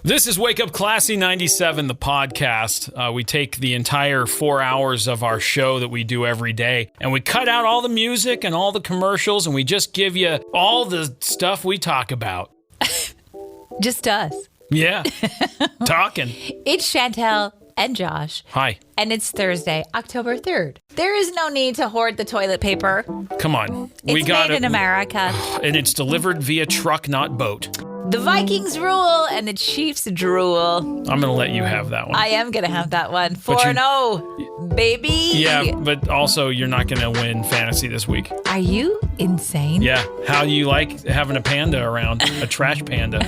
This is Wake Up Classy 97, the podcast. We take the entire 4 hours of our show that we do every day, and we cut out all the music and all the commercials, and we just give you all the stuff we talk about. Just us. Yeah. Talking. It's Chantel and Josh. Hi. And it's Thursday, October 3rd. There is no need to hoard the toilet paper. Come on. It's made in America. And it's delivered via truck, not boat. The Vikings rule and the Chiefs drool. I'm going to let you have that one. I am going to have that one. 4-0, baby. Yeah, but also you're not going to win fantasy this week. Are you insane? Yeah. How do you like having a panda around? A trash panda.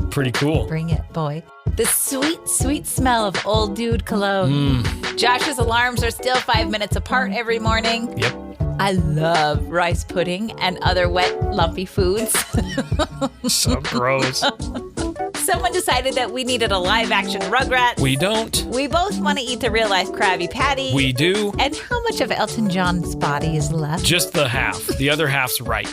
Pretty cool. Bring it, boy. The sweet, sweet smell of old dude cologne. Josh's alarms are still 5 minutes apart every morning. Yep. I love rice pudding and other wet, lumpy foods. So gross. Someone decided that we needed a live-action Rugrats. We don't. We both want to eat the real-life Krabby Patty. We do. And how much of Elton John's body is left? Just the half. The other half's right.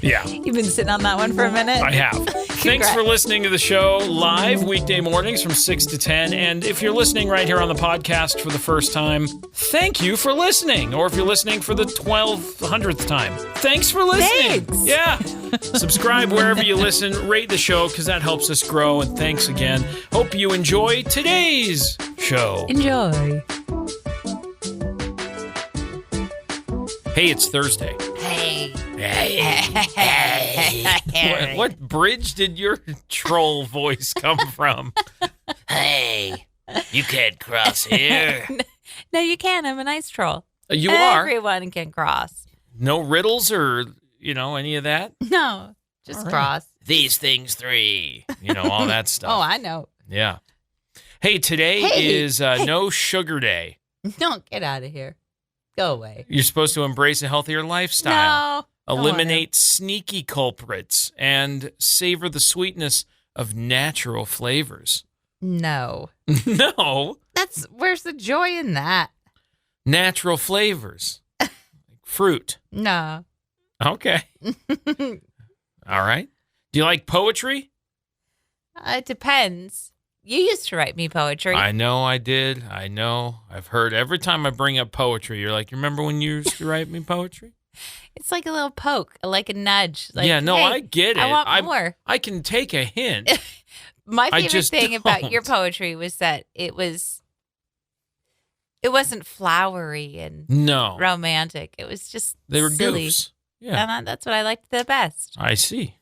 Yeah. You've been sitting on that one for a minute? I have. Thanks for listening to the show live weekday mornings from 6 to 10. And if you're listening right here on the podcast for the first time, thank you for listening. Or if you're listening for the 1200th time, thanks for listening. Thanks. Yeah. Subscribe wherever you listen. Rate the show because that helps us grow. And thanks again. Hope you enjoy today's show. Enjoy. Hey, it's Thursday. Hey. What bridge did your troll voice come from? Hey, you can't cross here. No, you can. I'm a nice troll. You are. Everyone can cross. No riddles or, any of that? No, just All right. cross. These things three. All that stuff. Oh, I know. Yeah. Hey, today is No Sugar Day. No, get out of here. Go away. You're supposed to embrace a healthier lifestyle. No. Eliminate sneaky culprits and savor the sweetness of natural flavors. No. No. Where's the joy in that? Natural flavors. Like fruit. No. Okay. All right. Do you like poetry? It depends. You used to write me poetry. I know I did. I know. I've heard every time I bring up poetry, you're like, you remember when you used to write me poetry? It's like a little poke, like a nudge. Like, yeah, no, hey, I get it. I want more. I can take a hint. My I favorite just thing about your don't. poetry was that it wasn't flowery and No. romantic. It was just They were silly. goofs. Yeah. And that's what I liked the best. I see.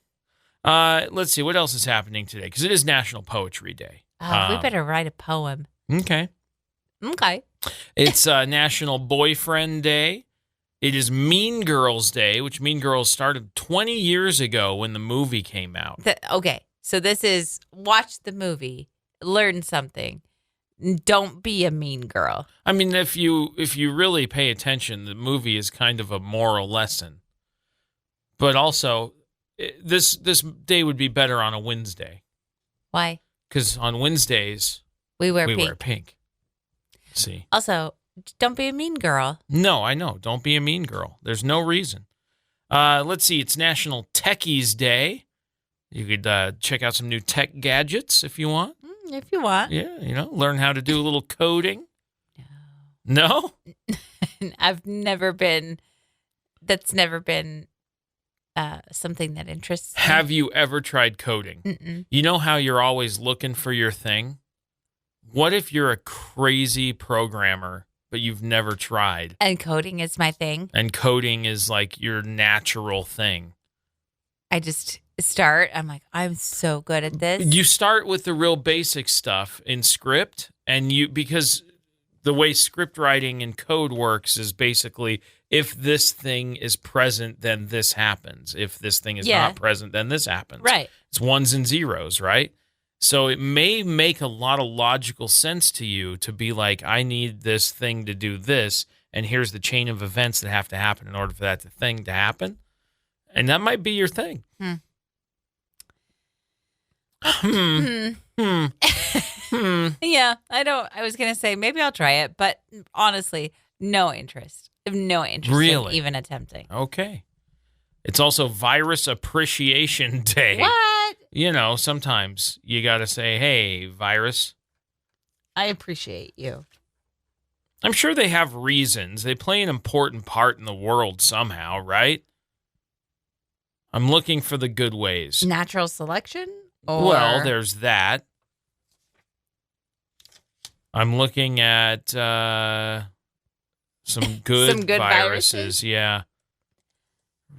Let's see. What else is happening today? Because it is National Poetry Day. We better write a poem. Okay. Okay. It's National Boyfriend Day. It is Mean Girls Day, which Mean Girls started 20 years ago when the movie came out. Okay. So this is watch the movie, learn something. Don't be a mean girl. I mean, if you really pay attention, the movie is kind of a moral lesson. But also, this day would be better on a Wednesday. Why? Because on Wednesdays, We wear we pink. wear pink. See? Also, don't be a mean girl. No, I know. Don't be a mean girl. There's no reason. Let's see. It's National Techies Day. You could check out some new tech gadgets if you want. If you want. Yeah, learn how to do a little coding. No? That's never been something that interests me. Have you ever tried coding? Mm-mm. You know how you're always looking for your thing? What if you're a crazy programmer, but you've never tried? And coding is my thing. And coding is like your natural thing. I just start. I'm like, I'm so good at this. You start with the real basic stuff in script, and because the way script writing and code works is basically if this thing is present, then this happens. If this thing is not present, then this happens. Right. It's ones and zeros, right? So it may make a lot of logical sense to you to be like, I need this thing to do this, and here's the chain of events that have to happen in order for that thing to happen. And that might be your thing. Yeah, I was going to say maybe I'll try it, but honestly, no interest. I have no interest in even attempting. Okay. It's also Virus Appreciation Day. What? sometimes you got to say, hey, virus. I appreciate you. I'm sure they have reasons. They play an important part in the world somehow, right? I'm looking for the good ways. Natural selection? Or... Well, there's that. I'm looking at some good viruses. Yeah.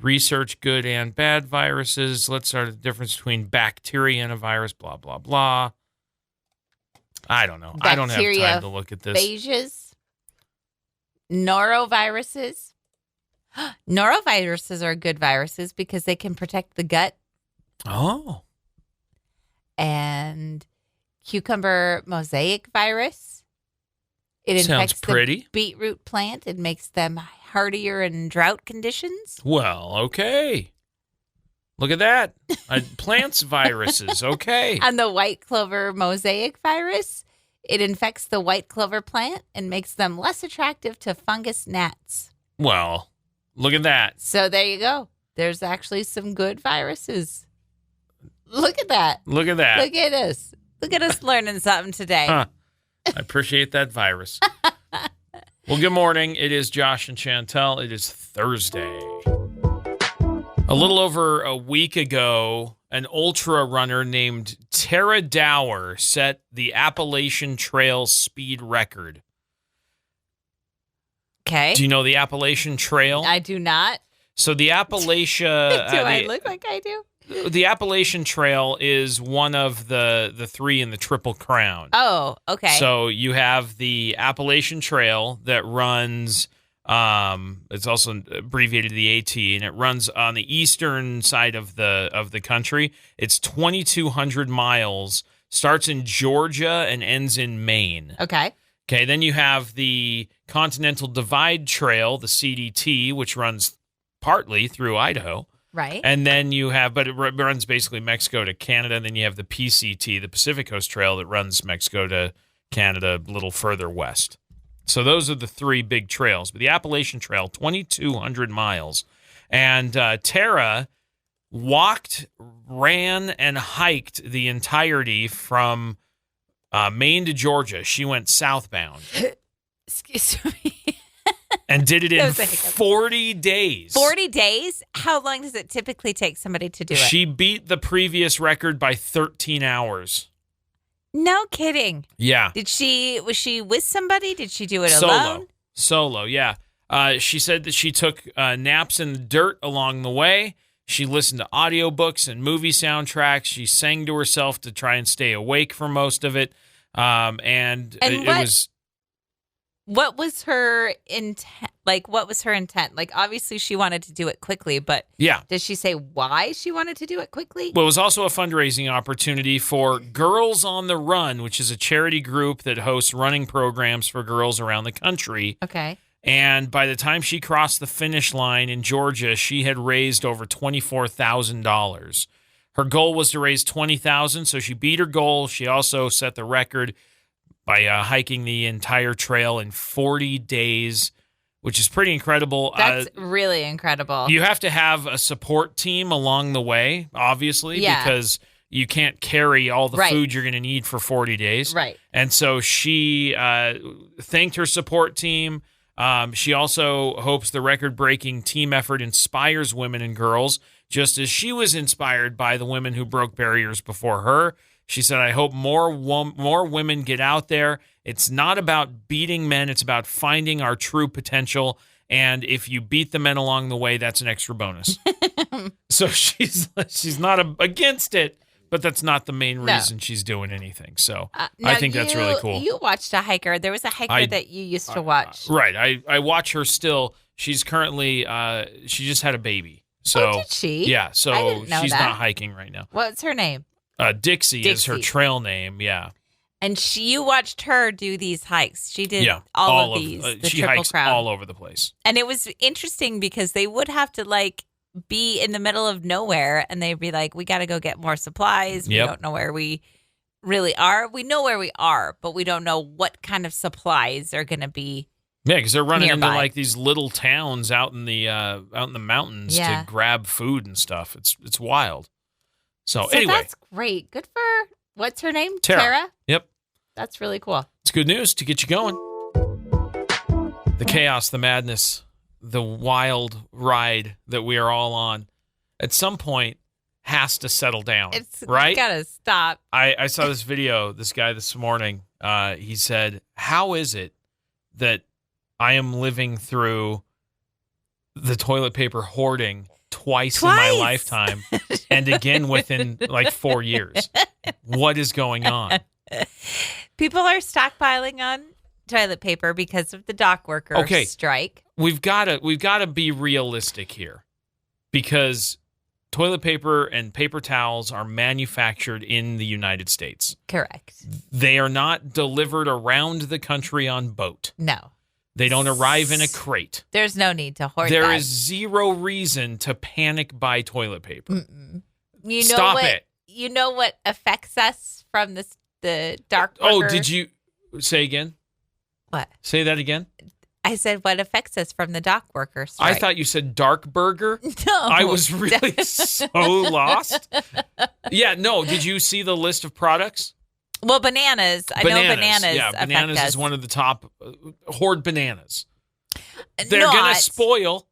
Research good and bad viruses. Let's start the difference between bacteria and a virus, blah, blah, blah. I don't know. I don't have time to look at this. Phages. Noroviruses. Noroviruses are good viruses because they can protect the gut. Oh. And cucumber mosaic virus. It Sounds infects pretty. the beetroot plant. It makes them hardier in drought conditions. Well, okay. Look at that. Plants viruses. Okay. And the white clover mosaic virus, it infects the white clover plant and makes them less attractive to fungus gnats. Well, look at that. So there you go. There's actually some good viruses. Look at that. Look at that. Look at us. Look at us learning something today. Huh. I appreciate that virus. Well, good morning. It is Josh and Chantel. It is Thursday. A little over a week ago, an ultra runner named Tara Dower set the Appalachian Trail speed record. Okay. Do you know the Appalachian Trail? I do not. So the Appalachia... Do I look like I do? The Appalachian Trail is one of the three in the Triple Crown. Oh, okay. So you have the Appalachian Trail that runs... it's also abbreviated the AT, and it runs on the eastern side of the country. It's 2,200 miles, starts in Georgia and ends in Maine. Okay. Okay, then you have the Continental Divide Trail, the CDT, which runs partly through Idaho. Right. And then you have, but it runs basically Mexico to Canada, and then you have the PCT, the Pacific Coast Trail, that runs Mexico to Canada a little further west. So those are the three big trails. But the Appalachian Trail, 2,200 miles. And Tara walked, ran, and hiked the entirety from Maine to Georgia. She went southbound. Excuse me. And did it in 40 days. 40 days? How long does it typically take somebody to do it? She beat the previous record by 13 hours. No kidding. Yeah. Was she with somebody? Did she do it alone? Solo, yeah. She said that she took naps in the dirt along the way. She listened to audiobooks and movie soundtracks. She sang to herself to try and stay awake for most of it. What was her intent? What was her intent? Obviously she wanted to do it quickly, but yeah. Does she say why she wanted to do it quickly? Well, it was also a fundraising opportunity for Girls on the Run, which is a charity group that hosts running programs for girls around the country. Okay. And by the time she crossed the finish line in Georgia, she had raised over $24,000. Her goal was to raise $20,000, so she beat her goal. She also set the record by hiking the entire trail in 40 days, which is pretty incredible. That's really incredible. You have to have a support team along the way, obviously, because you can't carry all the food you're going to need for 40 days. Right. And so she thanked her support team. She also hopes the record-breaking team effort inspires women and girls, just as she was inspired by the women who broke barriers before her. She said, I hope more women get out there. It's not about beating men. It's about finding our true potential. And if you beat the men along the way, that's an extra bonus. So she's not against it, but that's not the main reason she's doing anything. So I think that's really cool. You watched a hiker. There was a hiker that you used to watch. Right. I watch her still. She's currently, she just had a baby. So, did she? Yeah. So I didn't know she's that. not hiking right now. What's her name? Dixie is her trail name, yeah. And you watched her do these hikes. She did all of these, the she Triple hikes Crown. all over the place. And it was interesting because they would have to be in the middle of nowhere, and they'd be like, we got to go get more supplies. We don't know where we really are. We know where we are, but we don't know what kind of supplies are going to be Yeah, because they're running nearby. into these little towns out in the mountains to grab food and stuff. It's wild. So anyway. That's great. Good for, what's her name? Tara. Yep. That's really cool. It's good news to get you going. The chaos, the madness, the wild ride that we are all on at some point has to settle down, right? It's got to stop. I saw this video, this guy this morning, he said, how is it that I am living through the toilet paper hoarding twice in my lifetime and again within like 4 years? What is going on? People are stockpiling on toilet paper because of the dock worker strike. We've got to be realistic here, because toilet paper and paper towels are manufactured in the United States. Correct. They are not delivered around the country on boat. No. They don't arrive in a crate. There's no need to hoard There is zero reason to panic buy toilet paper. You know Stop it. You know what affects us from the dark worker? Oh, did you say again? What? Say that again? I said what affects us from the dock workers strike. I thought you said dark burger. No. I was really so lost. Yeah, no. Did you see the list of products? Well, bananas. I know bananas. Yeah, bananas affect is us. one of the top. Hoard bananas. They're going to spoil.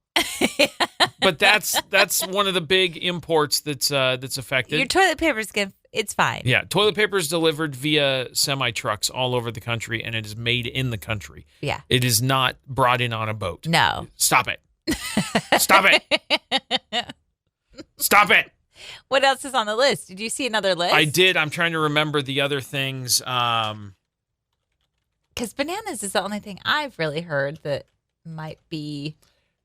But that's one of the big imports that's affected. Your toilet paper's it's fine. Yeah, toilet paper is delivered via semi-trucks all over the country, and it is made in the country. Yeah. It is not brought in on a boat. No. Stop it. Stop it. Stop it. What else is on the list? Did you see another list? I did. I'm trying to remember the other things. Because bananas is the only thing I've really heard that might be.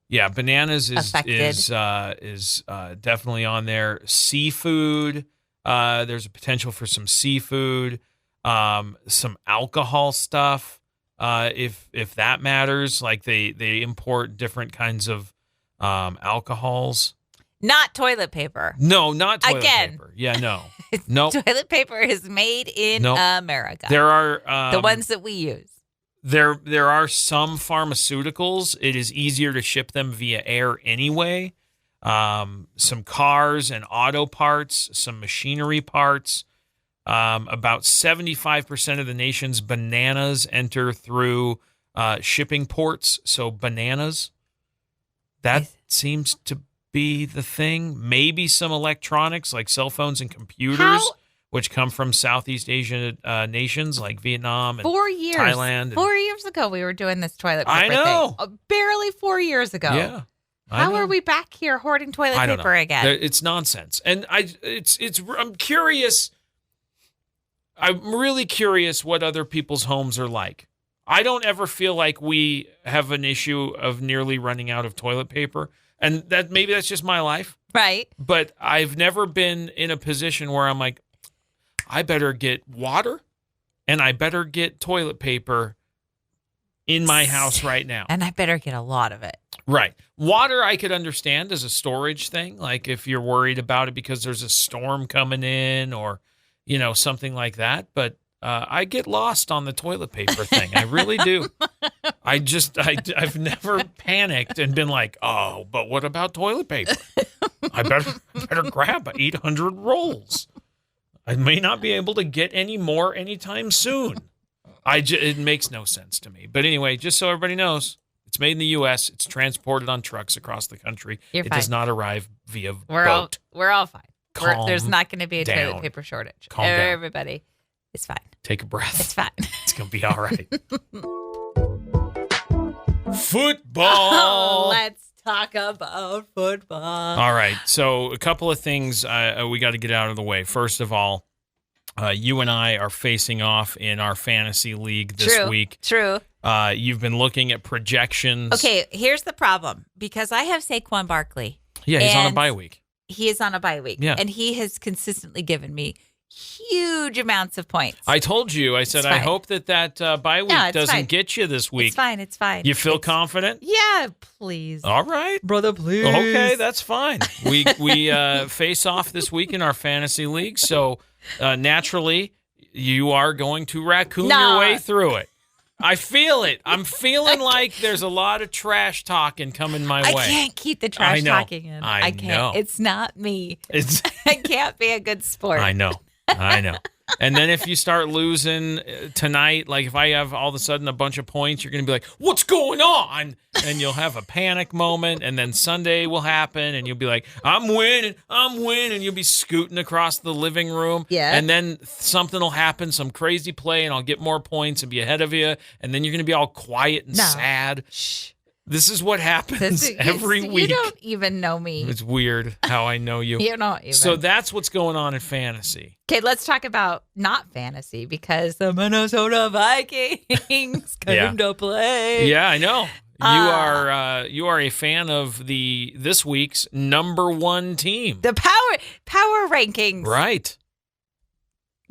Yeah, bananas is affected. is definitely on there. Seafood. There's a potential for some seafood, some alcohol stuff. If that matters, like they import different kinds of alcohols. Not toilet paper. No, not toilet Again. paper. Yeah, no. No. Toilet paper is made in America. There are the ones that we use. There are some pharmaceuticals. It is easier to ship them via air anyway. Some cars and auto parts, some machinery parts. About 75% of the nation's bananas enter through shipping ports. So bananas, that seems to be the thing. Maybe some electronics like cell phones and computers, which come from Southeast Asian nations like Vietnam and 4 years. Thailand. 4 years ago, we were doing this toilet paper I know. thing. Barely 4 years ago. Yeah. How are we back here hoarding toilet paper again? It's nonsense. And I'm curious. I'm really curious what other people's homes are like. I don't ever feel like we have an issue of nearly running out of toilet paper. And maybe that's just my life. Right. But I've never been in a position where I'm like, I better get water and I better get toilet paper in my house right now. And I better get a lot of it. Right. Water I could understand as a storage thing, like if you're worried about it because there's a storm coming in or, something like that. But I get lost on the toilet paper thing. I really do. I've never panicked and been like, oh, but what about toilet paper? I better grab 800 rolls. I may not be able to get any more anytime soon. It makes no sense to me. But anyway, just so everybody knows, it's made in the U.S. It's transported on trucks across the country. It does not arrive via boat. We're all fine. There's not going to be a down. toilet paper shortage. Calm down. Everybody, it's fine. Take a breath. It's fine. It's going to be all right. Football. Let's talk about football. All right. So a couple of things we got to get out of the way. First of all, you and I are facing off in our fantasy league this week. True. You've been looking at projections. Okay, here's the problem. Because I have Saquon Barkley. Yeah, he's on a bye week. He is on a bye week. Yeah. And he has consistently given me huge amounts of points. I told you. I said, I hope that bye week doesn't get you this week. It's fine. You feel confident? Yeah, please. All right. Brother, please. Okay, that's fine. We face off this week in our fantasy league. So naturally, you are going to raccoon your way through it. I feel it. I'm feeling like there's a lot of trash talking coming my way. I can't keep the trash talking in. I can't. Know. It's not me. I can't be a good sport. I know. And then if you start losing tonight, like if I have all of a sudden a bunch of points, you're going to be like, what's going on? And you'll have a panic moment. And then Sunday will happen and you'll be like, I'm winning. And you'll be scooting across the living room. Yeah. And then something will happen, some crazy play, and I'll get more points and be ahead of you. And then you're going to be all quiet and sad. Shh. This is what happens every week. You don't even know me. It's weird how I know you. You don't even. So that's what's going on in fantasy. Okay, let's talk about not fantasy because the Minnesota Vikings came to play. Yeah, I know. You are a fan of this week's number one team. The power rankings. Right.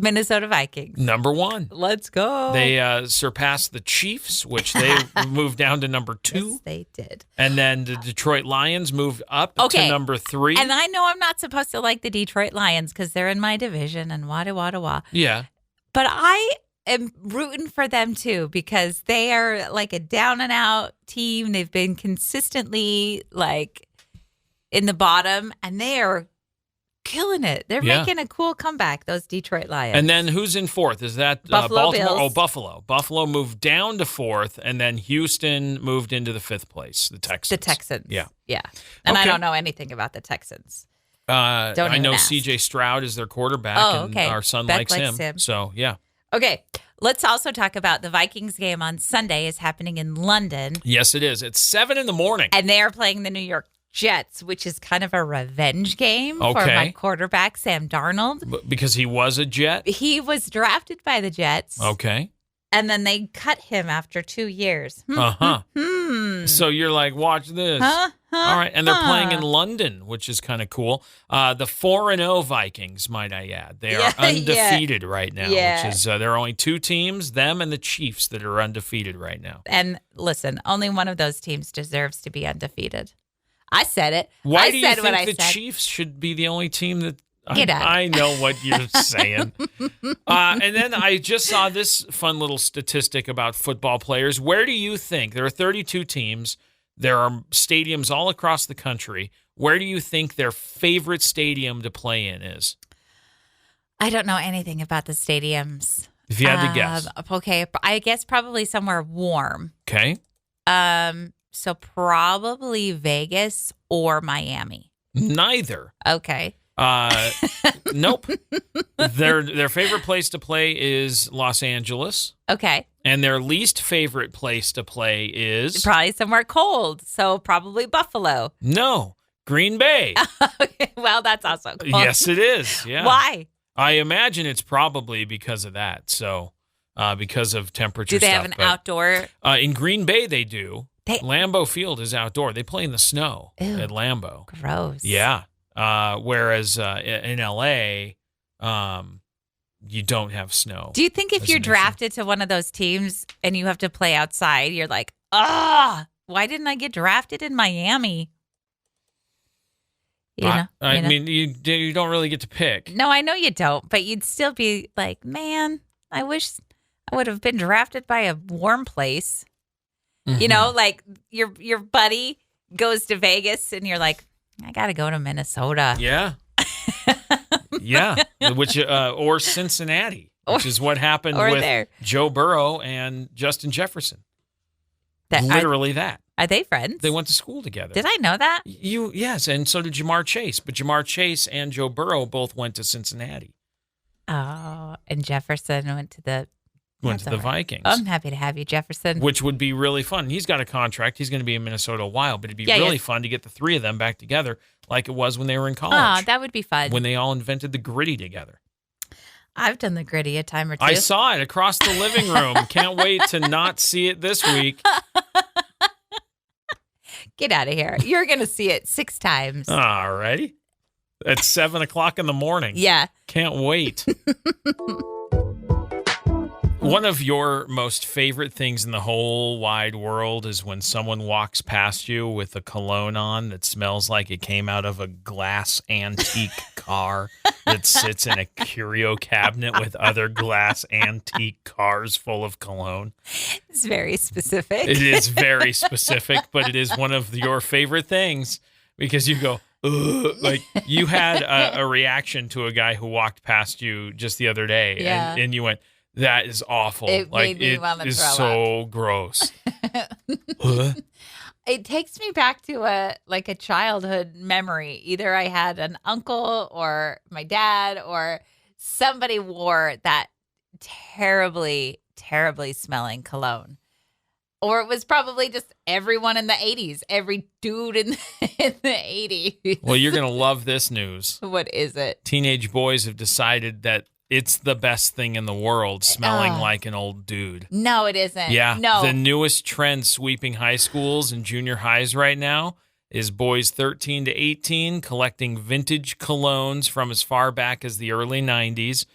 Minnesota Vikings. Number one. Let's go. They surpassed the Chiefs, which they moved down to number 2. Yes, they did. And then the Detroit Lions moved up to number 3. And I know I'm not supposed to like the Detroit Lions because they're in my division and wah. Yeah. But I am rooting for them too because they are like a down and out team. They've been consistently like in the bottom and they are killing it. They're making a cool comeback, those Detroit Lions. And then who's in 4th? Is that Buffalo Baltimore? Bills. Oh, Buffalo. Buffalo moved down to 4th, and then Houston moved into the 5th place, the Texans. The Texans. Yeah. And Okay. I don't know anything about the Texans. I even know ask. C.J. Stroud is their quarterback, Oh, okay. and our son Beck likes likes him. him. So, yeah. Okay, let's also talk about the Vikings game on Sunday is happening in London. Yes, it is. It's 7 in the morning. And they are playing the New York Jets, which is kind of a revenge game for Okay. my quarterback, Sam Darnold. Because he was a Jet? He was drafted by the Jets. Okay. And then they cut him after 2 years. So you're like, watch this. All right. And they're playing in London, which is kind of cool. The 4-0 Vikings, might I add. They are undefeated right now, which is there are only 2 teams, them and the Chiefs, that are undefeated right now. And listen, only one of those teams deserves to be undefeated. I said it. Why do you think the Chiefs should be the only team that... Get out. I know what you're saying. And then I just saw this fun little statistic about football players. Where do you think, there are 32 teams, there are stadiums all across the country, where do you think their favorite stadium to play in is? I don't know anything about the stadiums. If you had to guess. Okay, I guess probably somewhere warm. Okay. So probably Vegas or Miami. Neither. Okay. Nope. Their favorite place to play is Los Angeles. Okay. And their least favorite place to play is... Probably somewhere cold. So probably Buffalo. No. Green Bay. Okay. Well, that's also cold. Yes, it is. Yeah. Why? I imagine it's probably because of that. So, because of temperature Do they stuff. have an outdoor? In Green Bay, they do. Lambeau Field is outdoor. They play in the snow at Lambeau. Gross. Yeah. Whereas in LA, you don't have snow. Do you think if you're drafted to one of those teams and you have to play outside, you're like, why didn't I get drafted in Miami? I mean, you don't really get to pick. No, I know you don't, but you'd still be like, man, I wish I would have been drafted by a warm place. Mm-hmm. You know, like your buddy goes to Vegas and you're like, I got to go to Minnesota. Yeah. Yeah. Or Cincinnati, which is what happened with Joe Burrow and Justin Jefferson. Literally that. Are they friends? They went to school together. Did I know that? Yes, and so did Jamar Chase. But Jamar Chase and Joe Burrow both went to Cincinnati. Oh, and Jefferson went to the Vikings. I'm happy to have you, Jefferson. Which would be really fun. He's got a contract. He's going to be in Minnesota a while, but it'd be really fun to get the 3 of them back together like it was when they were in college. Oh, that would be fun. When they all invented the gritty together. I've done the gritty a time or two. I saw it across the living room. Can't wait to not see it this week. Get out of here. You're going to see it 6 times. All righty. At 7 o'clock in the morning. Yeah. Can't wait. One of your most favorite things in the whole wide world is when someone walks past you with a cologne on that smells like it came out of a glass antique car that sits in a curio cabinet with other glass antique cars full of cologne. It's very specific. It is very specific, but it is one of your favorite things because you go, ugh. Like you had a reaction to a guy who walked past you just the other day, and you went, "That is awful." It made me want to is throw so gross. Huh? It takes me back to a childhood memory. Either I had an uncle or my dad or somebody wore that terribly, terribly smelling cologne. Or it was probably just everyone in the 80s, every dude in the 80s. Well, you're going to love this news. What is it? Teenage boys have decided that it's the best thing in the world, smelling like an old dude. No, it isn't. Yeah. No. The newest trend sweeping high schools and junior highs right now is boys 13 to 18 collecting vintage colognes from as far back as the early 90s.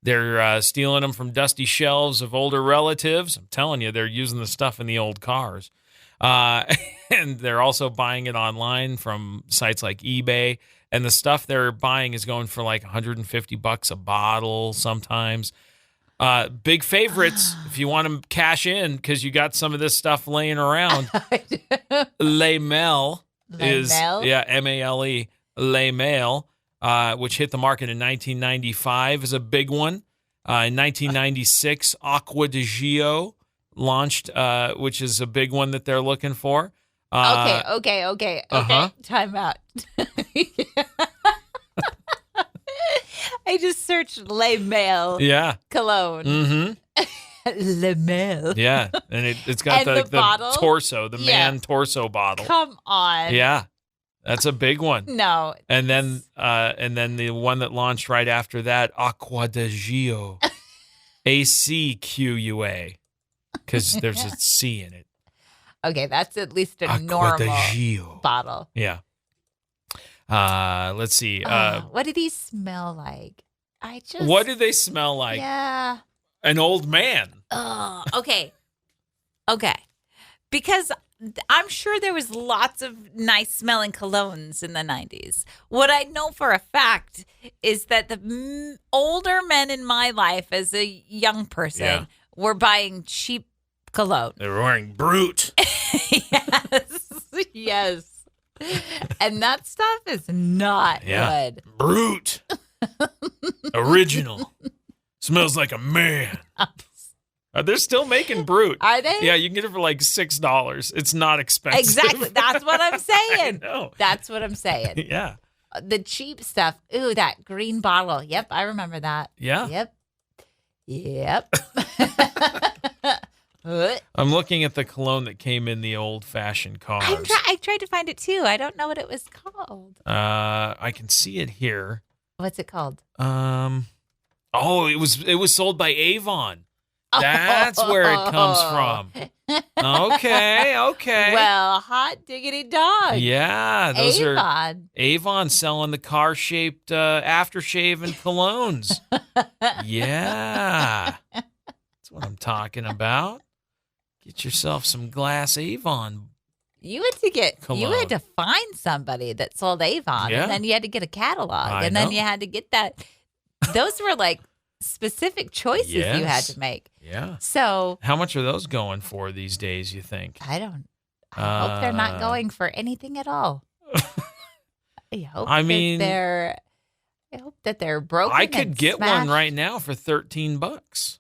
They're stealing them from dusty shelves of older relatives. I'm telling you, they're using the stuff in the old cars. And they're also buying it online from sites like eBay. And the stuff they're buying is going for like $150 a bottle sometimes. Big favorites if you want to cash in because you got some of this stuff laying around. Le Male is, M-A-L-E, Le Male. Which hit the market in 1995 is a big one. In 1996, Acqua di Gio launched, which is a big one that they're looking for. Okay. Time out. I just searched Le Male cologne. Mm-hmm. Le Male. Yeah, and it's got the torso, the man torso bottle. Come on. Yeah. That's a big one. No. And then the one that launched right after that, Acqua di Gio. A-C-Q-U-A. Because there's a C in it. Okay, that's at least a Acqua di normal Gio. bottle. Yeah. Let's see. What did he smell like? What did they smell like? Yeah. An old man. Okay. Because I'm sure there was lots of nice smelling colognes in the 90s. What I know for a fact is that the older men in my life as a young person were buying cheap cologne. They were wearing Brute. Yes. And that stuff is not good. Brute. Original. Smells like a man. They're still making Brute. Are they? Yeah, you can get it for like $6. It's not expensive. Exactly. That's what I'm saying. I know. That's what I'm saying. Yeah. The cheap stuff. Ooh, that green bottle. Yep, I remember that. Yeah. Yep. I'm looking at the cologne that came in the old-fashioned cars. I tried to find it too. I don't know what it was called. I can see it here. What's it called? It was sold by Avon. That's where it comes from. Okay. Well, hot diggity dog. Yeah, those Avon. are Avon selling the car-shaped aftershave and colognes. Yeah. That's what I'm talking about. Get yourself some glass Avon. You had to find somebody that sold Avon, Yeah. and then you had to get a catalog, I and then know. you had to get that. Those were like specific choices you had Yes. to make. Yeah. So How much are those going for these days, you think? I hope they're not going for anything at all. I hope that they're broken. I could and get smashed. one right now for $13.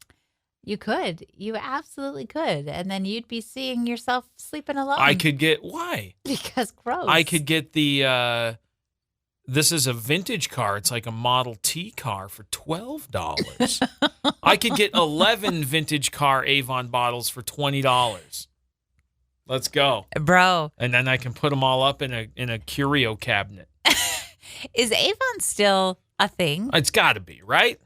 You could. You absolutely could. And then you'd be seeing yourself sleeping alone. I could get why? Because gross. I could get the this is a vintage car. It's like a Model T car for $12. I could get 11 vintage car Avon bottles for $20. Let's go. Bro. And then I can put them all up in a curio cabinet. Is Avon still a thing? It's got to be, right?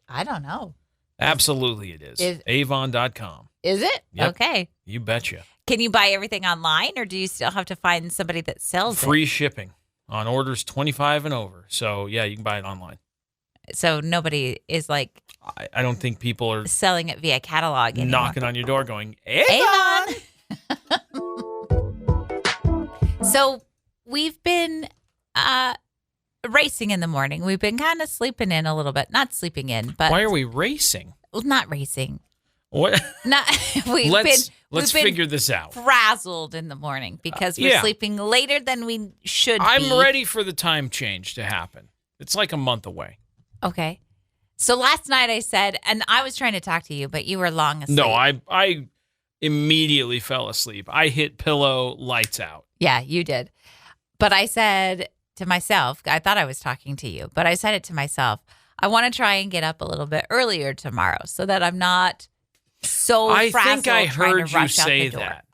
I don't know. Absolutely it is. Avon.com. Is it? Yep. Okay. You betcha. Can you buy everything online, or do you still have to find somebody that sells Free shipping on orders 25 and over. So, yeah, you can buy it online. it? So nobody is like I don't think people are selling it via catalog anymore. knocking on your door going, Avon! So we've been racing in the morning. We've been kind of sleeping in a little bit. Not sleeping in, but... Why are we racing? Not racing. What? Not, Let's figure this out. Frazzled in the morning because we're sleeping later than we should be. I'm ready for the time change to happen. It's like a month away. Okay. So last night I said, and I was trying to talk to you, but you were long asleep. No, I immediately fell asleep. I hit pillow, lights out. Yeah, you did. But I said to myself, I thought I was talking to you, but I said it to myself, I want to try and get up a little bit earlier tomorrow so that I'm not so frazzled. I think I trying heard to you rush out say the door. that.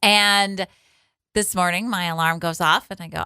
And this morning, my alarm goes off, and I go,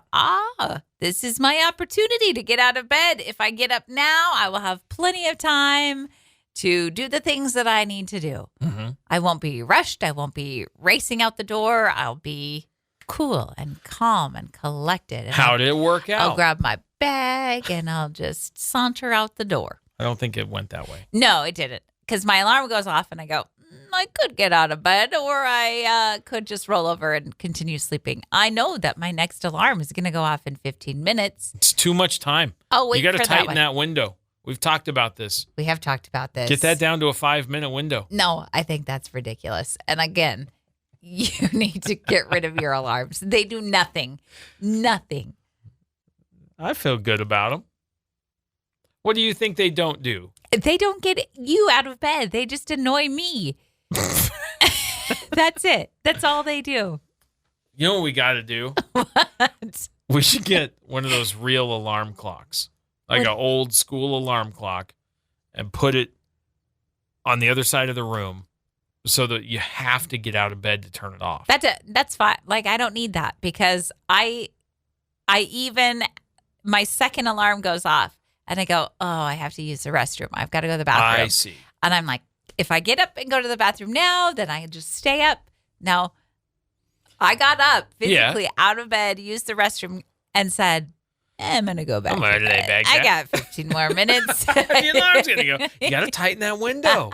this is my opportunity to get out of bed. If I get up now, I will have plenty of time to do the things that I need to do. Mm-hmm. I won't be rushed. I won't be racing out the door. I'll be cool and calm and collected. And How did it work out? I'll grab my bag, and I'll just saunter out the door. I don't think it went that way. No, it didn't. Because my alarm goes off, and I go, I could get out of bed, or I could just roll over and continue sleeping. I know that my next alarm is going to go off in 15 minutes. It's too much time. Oh, wait, you got to for that tighten one. that window. We've talked about this. We have talked about this. Get that down to a 5-minute window. No, I think that's ridiculous. And again, you need to get rid of your alarms. They do nothing. Nothing. I feel good about them. What do you think they don't do? They don't get you out of bed. They just annoy me. That's it. That's all they do. You know what we got to do? What? We should get one of those real alarm clocks, like an old school alarm clock, and put it on the other side of the room so that you have to get out of bed to turn it off. That's fine. Like, I don't need that because my second alarm goes off and I go, I have to use the restroom. I've got to go to the bathroom. I see. And I'm like, if I get up and go to the bathroom now, then I just stay up. No, I got up physically out of bed, used the restroom, and said, I'm going to go back. I'm gonna lay back I down. got 15 more minutes. The alarm's going to go. You got to tighten that window.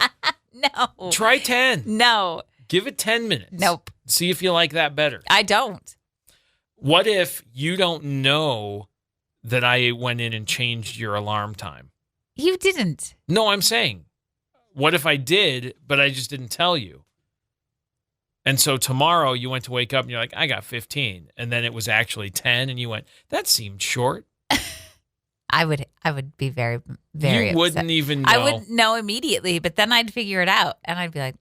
No. Try 10. No. Give it 10 minutes. Nope. See if you like that better. I don't. What if you don't know that I went in and changed your alarm time? You didn't. No, I'm saying, what if I did, but I just didn't tell you? And so tomorrow you went to wake up and you're like, I got 15. And then it was actually 10. And you went, that seemed short. I would be very, very You upset. wouldn't even know. I wouldn't know immediately, but then I'd figure it out. And I'd be like,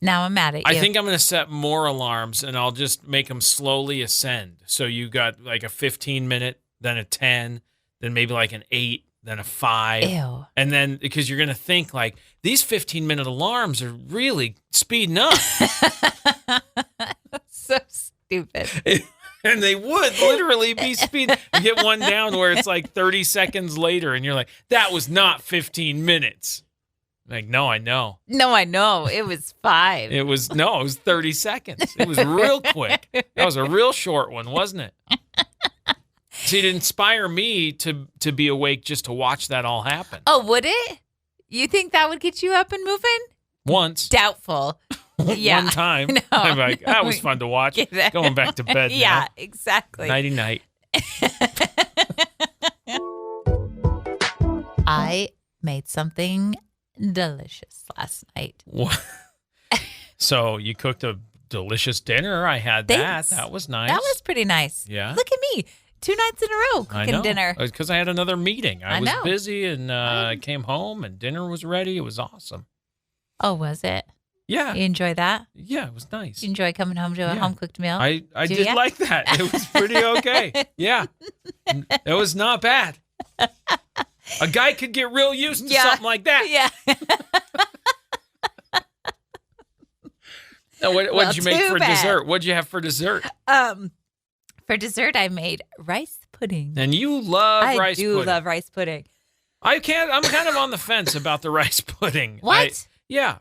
now I'm mad at you. I think I'm going to set more alarms and I'll just make them slowly ascend. So you got like a 15-minute, then a 10, then maybe like an 8, then a 5. Ew. And then because you're going to think like these 15-minute alarms are really speeding up. So stupid. And they would literally be speeding. You get one down where it's like 30 seconds later and you're like, that was not 15 minutes. Like, no, I know. No, I know. It was 5. It was 30 seconds. It was real quick. That was a real short one, wasn't it? See, it inspired me to be awake just to watch that all happen. Oh, would it? You think that would get you up and moving? Once. Doubtful. Yeah. One time. No, I'm like, that was fun to watch. Going back to bed now. Yeah, exactly. Nighty-night. I made something delicious last night. What? So you cooked a delicious dinner. I had Thanks. that. That was nice. That was pretty nice. Yeah. Look at me. 2 nights in a row I cooking know. dinner. Because I had another meeting. I was know. busy and I came home and dinner was ready. It was awesome. Oh, was it? Yeah. You enjoy that? Yeah, it was nice. You enjoy coming home to a Yeah. home-cooked meal? I Do did ya? like that. It was pretty okay. Yeah. It was not bad. A guy could get real used to Yeah. something like that. Yeah. Now, what Well, did you make too for bad. dessert? What did you have for dessert? For dessert, I made rice pudding. And you love rice I do pudding. love rice pudding. I'm kind of on the fence about the rice pudding. What? Yeah.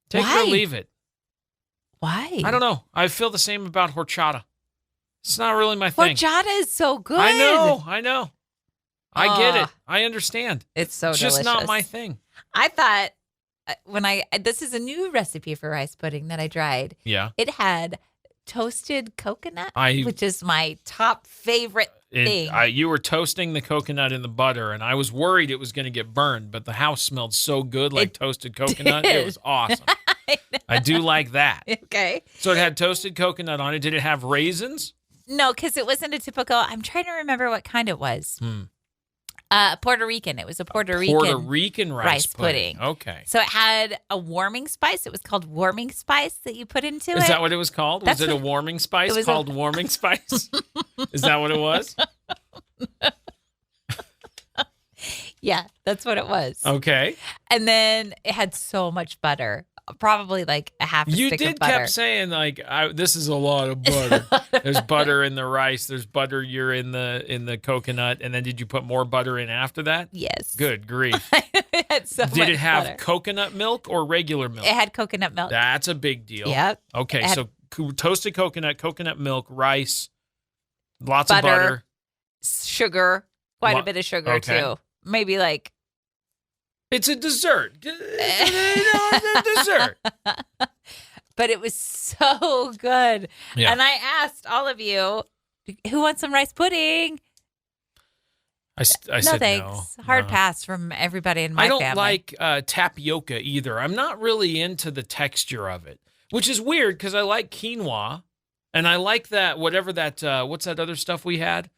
Take it Why? or leave it. Why? I don't know. I feel the same about horchata. It's not really my thing. Horchata is so good. I know. I get it. I understand. It's so It's delicious. just not my thing. I thought this is a new recipe for rice pudding that I tried. Yeah. It had toasted coconut, I- which is my top favorite thing. You were toasting the coconut in the butter, and I was worried it was going to get burned, but the house smelled so good like toasted coconut. did. It was awesome. I do like that. Okay. So it had toasted coconut on it. Did it have raisins? No, because it wasn't a typical. I'm trying to remember what kind it was. Puerto Rican. It was a Puerto Rican rice pudding. Okay. So it had a warming spice. It was called warming spice that you put into it. Is that what it was called? That's was it a what- warming spice it was called warming spice? Is that what it was? Yeah, that's what it was. Okay. And then it had so much butter, probably like a half a You stick of did butter. kept saying like this is a lot of butter. There's butter in the rice. There's butter you're in the coconut. And then did you put more butter in after that? Yes. Good grief. It had so Did much it have butter. coconut milk or regular milk? It had coconut milk. That's a big deal. Yep. Okay, It had- so toasted coconut milk, rice, lots Butter. of butter. Sugar, quite a bit of sugar Okay. too. Maybe like It's a dessert. It's a dessert. but it was so good. Yeah. And I asked all of you, who wants some rice pudding? I No said thanks. no. Hard No. pass from everybody in my I don't family. like tapioca either. I'm not really into the texture of it, which is weird because I like quinoa and I like that, whatever that, what's that other stuff we had?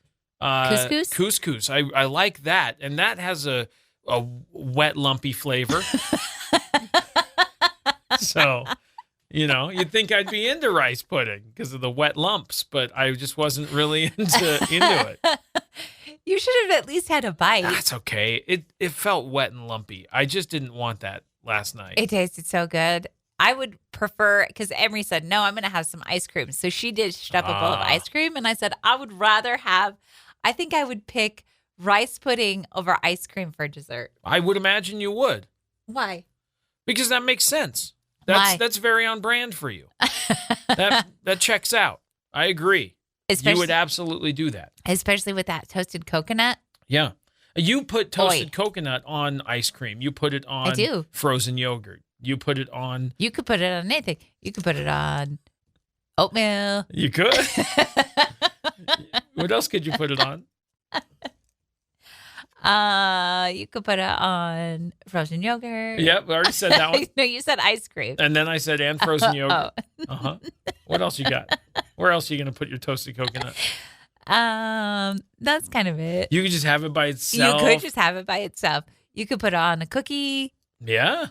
Couscous? Couscous. I like that. And that has a wet, lumpy flavor. So, you'd think I'd be into rice pudding because of the wet lumps, but I just wasn't really into it. You should have at least had a bite. That's okay. It felt wet and lumpy. I just didn't want that last night. It tasted so good. I would prefer, because Emery said, no, I'm going to have some ice cream. So she dished up a bowl of ice cream. And I said, I think I would pick rice pudding over ice cream for dessert. I would imagine you would, Why? because that makes sense. Why? That's very on brand for you. That checks out. I agree. You would absolutely do that. Especially with that toasted coconut. Yeah. You put toasted coconut on ice cream. You put it on I do. frozen yogurt. You put it on. You could put it on anything. You could put it on oatmeal. You could. What else could you put it on? You could put it on frozen yogurt. Yep, I already said that one. No, you said ice cream. And then I said, and frozen yogurt. Oh. Uh-huh. What else you got? Where else are you going to put your toasted coconut? That's kind of it. You could just have it by itself. You could just have it by itself. You could put it on a cookie. Yeah.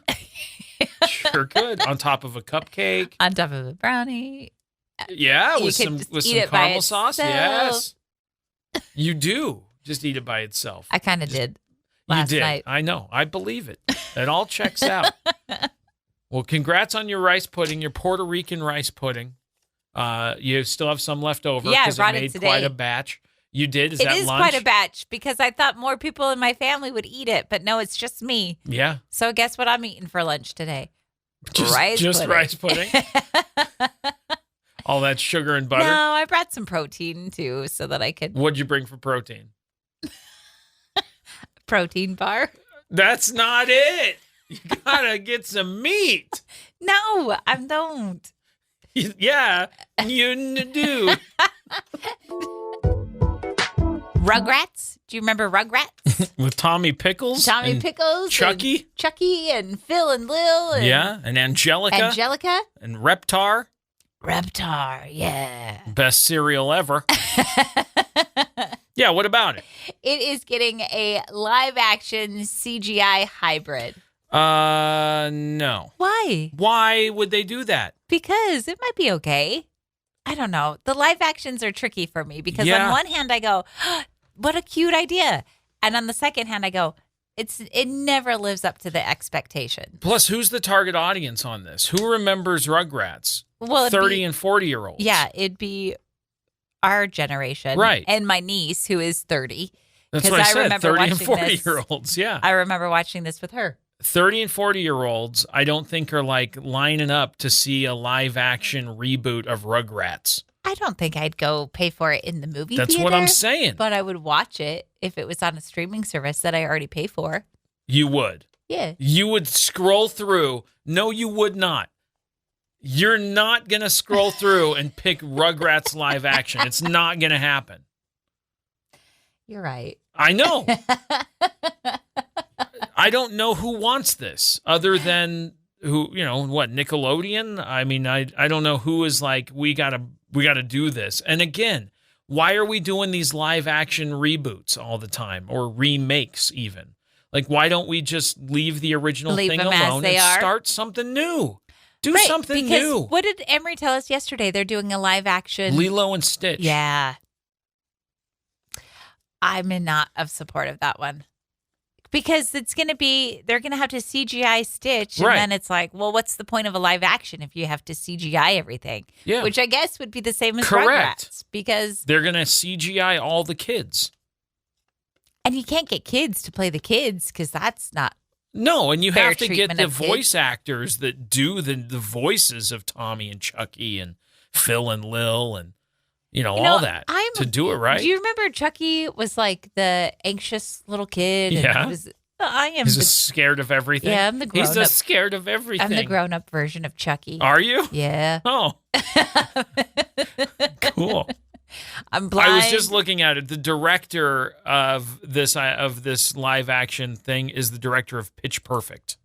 Sure could. On top of a cupcake. On top of a brownie. Yeah, You with could some just with eat some it by caramel sauce. itself. Yes. You do. Just eat it by itself. I kind of did last you did. night. I know. I believe it. It all checks out. Well, congrats on your rice pudding, your Puerto Rican rice pudding. You still have some left over. Yeah, I 'cause brought it it made today. quite a batch. You did? Is It that is lunch? quite a batch because I thought more people in my family would eat it, but no, it's just me. Yeah. So guess what I'm eating for lunch today? Just rice pudding. All that sugar and butter. No, I brought some protein too so that I could What'd you bring for protein? protein bar. That's not it. You gotta get some meat. No, I don't. Yeah, you do. Rugrats. Do you remember Rugrats? With Tommy Pickles. Tommy and Pickles. Chucky. And Chucky and Phil and Lil. And Yeah, and Angelica. Angelica. And Reptar. Reptar. Yeah. Best cereal ever. Yeah, what about it? It is getting a live action CGI hybrid. No. Why? Why would they do that? Because it might be okay. I don't know. The live actions are tricky for me because Yeah. on one hand I go, what a cute idea. And on the second hand I go, it never lives up to the expectation. Plus, who's the target audience on this? Who remembers Rugrats? Well, it'd 30 be- and 40-year-olds. Yeah, it'd be our generation. Right. And my niece who is 30. That's 'Cause what I I said. remember 30 and watching this. 40-year-olds. Yeah. I remember watching this with her. 30 and 40-year-olds, I don't think are like lining up to see a live action reboot of Rugrats. I don't think I'd go pay for it in the movie That's theater. what I'm saying. But I would watch it if it was on a streaming service that I already pay for. You would. Yeah. You would scroll through. No, you would not. You're not going to scroll through and pick Rugrats live action. It's not going to happen. You're right. I know. I don't know who wants this other than Nickelodeon? I mean, I don't know who is like, we got to do this. And again, why are we doing these live action reboots all the time or remakes even? Like, why don't we just leave the original thing alone and start something new? Do something new. What did Emery tell us yesterday? They're doing a live action Lilo and Stitch. Yeah. I'm not of support of that one. Because they're going to have to CGI Stitch. And then it's like, well, what's the point of a live action if you have to CGI everything? Yeah. Which I guess would be the same as Correct. Rugrats. Because they're going to CGI all the kids. And you can't get kids to play the kids because that's not. No, and you have to get the of voice actors that do the voices of Tommy and Chucky and Phil and Lil and, all that to do it right. Do you remember Chucky was like the anxious little kid? And yeah. He's just scared of everything. Yeah, I'm the grown-up. He's just scared of everything. I'm the grown-up version of Chucky. Are you? Yeah. Oh. Cool. I'm blind. I was just looking at it. The director of this live action thing is the director of Pitch Perfect.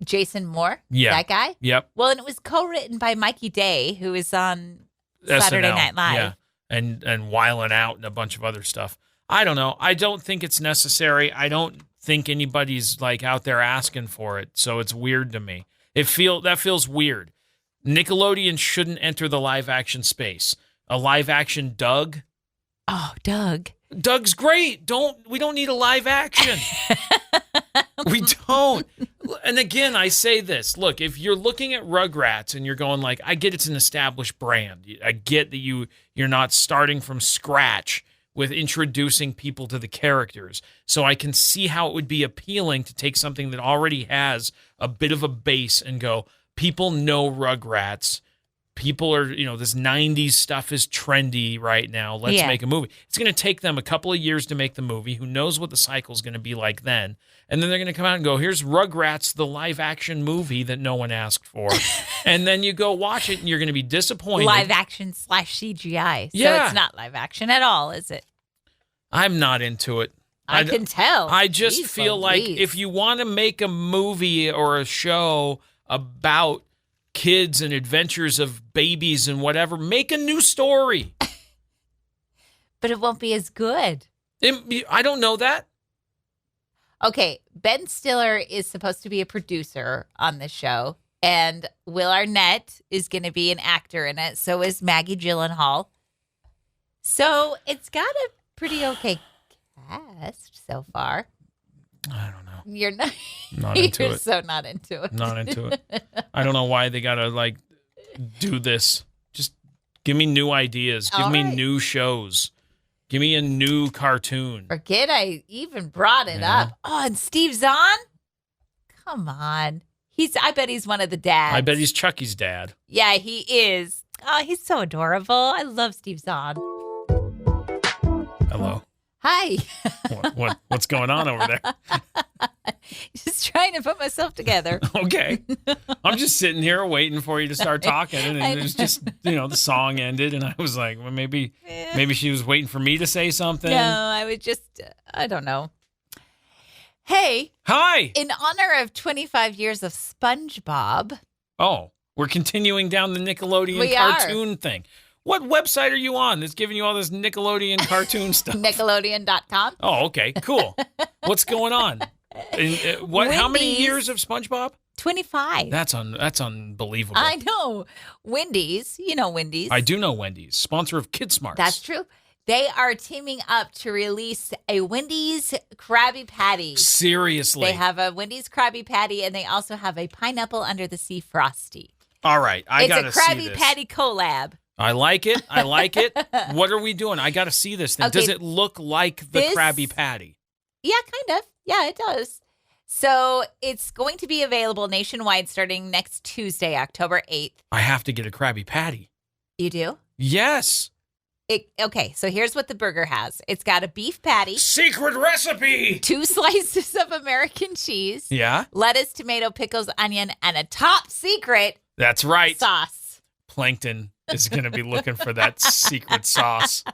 Jason Moore? Yeah. That guy? Yep. Well, and it was co-written by Mikey Day, who is on Saturday SNL, Night Live. Yeah. And Wildin' Out and a bunch of other stuff. I don't know. I don't think it's necessary. I don't think anybody's like out there asking for it. So it's weird to me. That feels weird. Nickelodeon shouldn't enter the live action space. A live action Doug. Oh, Doug. Doug's great. We don't need a live action. We don't. And again, I say this. Look, if you're looking at Rugrats and you're going like, I get it's an established brand. I get that you're not starting from scratch with introducing people to the characters. So I can see how it would be appealing to take something that already has a bit of a base and go, people know Rugrats. People are, this 90s stuff is trendy right now. Let's make a movie. It's going to take them a couple of years to make the movie. Who knows what the cycle is going to be like then? And then they're going to come out and go, here's Rugrats, the live action movie that no one asked for. And then you go watch it and you're going to be disappointed. Live action / CGI. So Yeah. it's not live action at all, is it? I'm not into it. I can tell. I just Jeez feel like Louise. if you want to make a movie or a show about kids and adventures of babies and whatever, make a new story. But it won't be as good. I don't know that. Okay, Ben Stiller is supposed to be a producer on this show, and Will Arnett is going to be an actor in it. So is Maggie Gyllenhaal. So it's got a pretty okay cast so far. I don't know. You're not. Not into You're it. so not into it. Not into it. I don't know why they gotta like do this. Just give me new ideas. Give me new shows. Give me a new cartoon. Forget I even brought it up. Oh, and Steve Zahn? Come on. I bet he's one of the dads. I bet he's Chucky's dad. Yeah, he is. Oh, he's so adorable. I love Steve Zahn. Hello. Hi. What's going on over there? Just trying to put myself together. Okay. I'm just sitting here waiting for you to start talking. And it was just, the song ended. And I was like, well, maybe she was waiting for me to say something. No, I would just, I don't know. Hey. Hi. In honor of 25 years of SpongeBob. Oh, we're continuing down the Nickelodeon cartoon thing. What website are you on that's giving you all this Nickelodeon cartoon stuff? Nickelodeon.com. Oh, okay. Cool. What's going on? How many years of SpongeBob? 25. That's unbelievable. I know. Wendy's. You know Wendy's. I do know Wendy's. Sponsor of Kid Smarts. That's true. They are teaming up to release a Wendy's Krabby Patty. Seriously. They have a Wendy's Krabby Patty, and they also have a Pineapple Under the Sea Frosty. All right. I got to see this. It's a Krabby Patty collab. I like it. What are we doing? I got to see this thing. Okay, does it look like the Krabby Patty? Yeah, kind of. Yeah, it does. So it's going to be available nationwide starting next Tuesday, October 8th. I have to get a Krabby Patty. You do? Yes. Okay, so here's what the burger has. It's got a beef patty, Secret recipe. 2 slices of American cheese, Yeah. lettuce, tomato, pickles, onion, and a top secret That's right. sauce. Plankton is going to be looking for that secret sauce.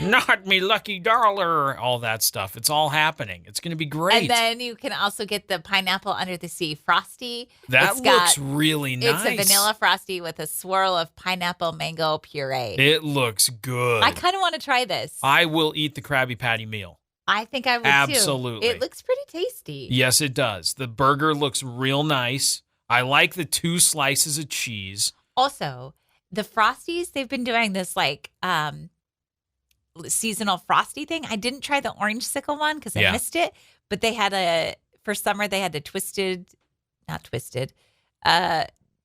Not me lucky dollar. All that stuff. It's all happening. It's going to be great. And then you can also get the pineapple under the sea frosty. That looks really nice. It's a vanilla frosty with a swirl of pineapple mango puree. It looks good. I kind of want to try this. I will eat the Krabby Patty meal. I think I would Absolutely. too. It looks pretty tasty. Yes, it does. The burger looks real nice. I like the 2 slices of cheese. Also, the frosties, they've been doing this like seasonal frosty thing. I didn't try the orange sickle one because I missed it, but they had for summer they had the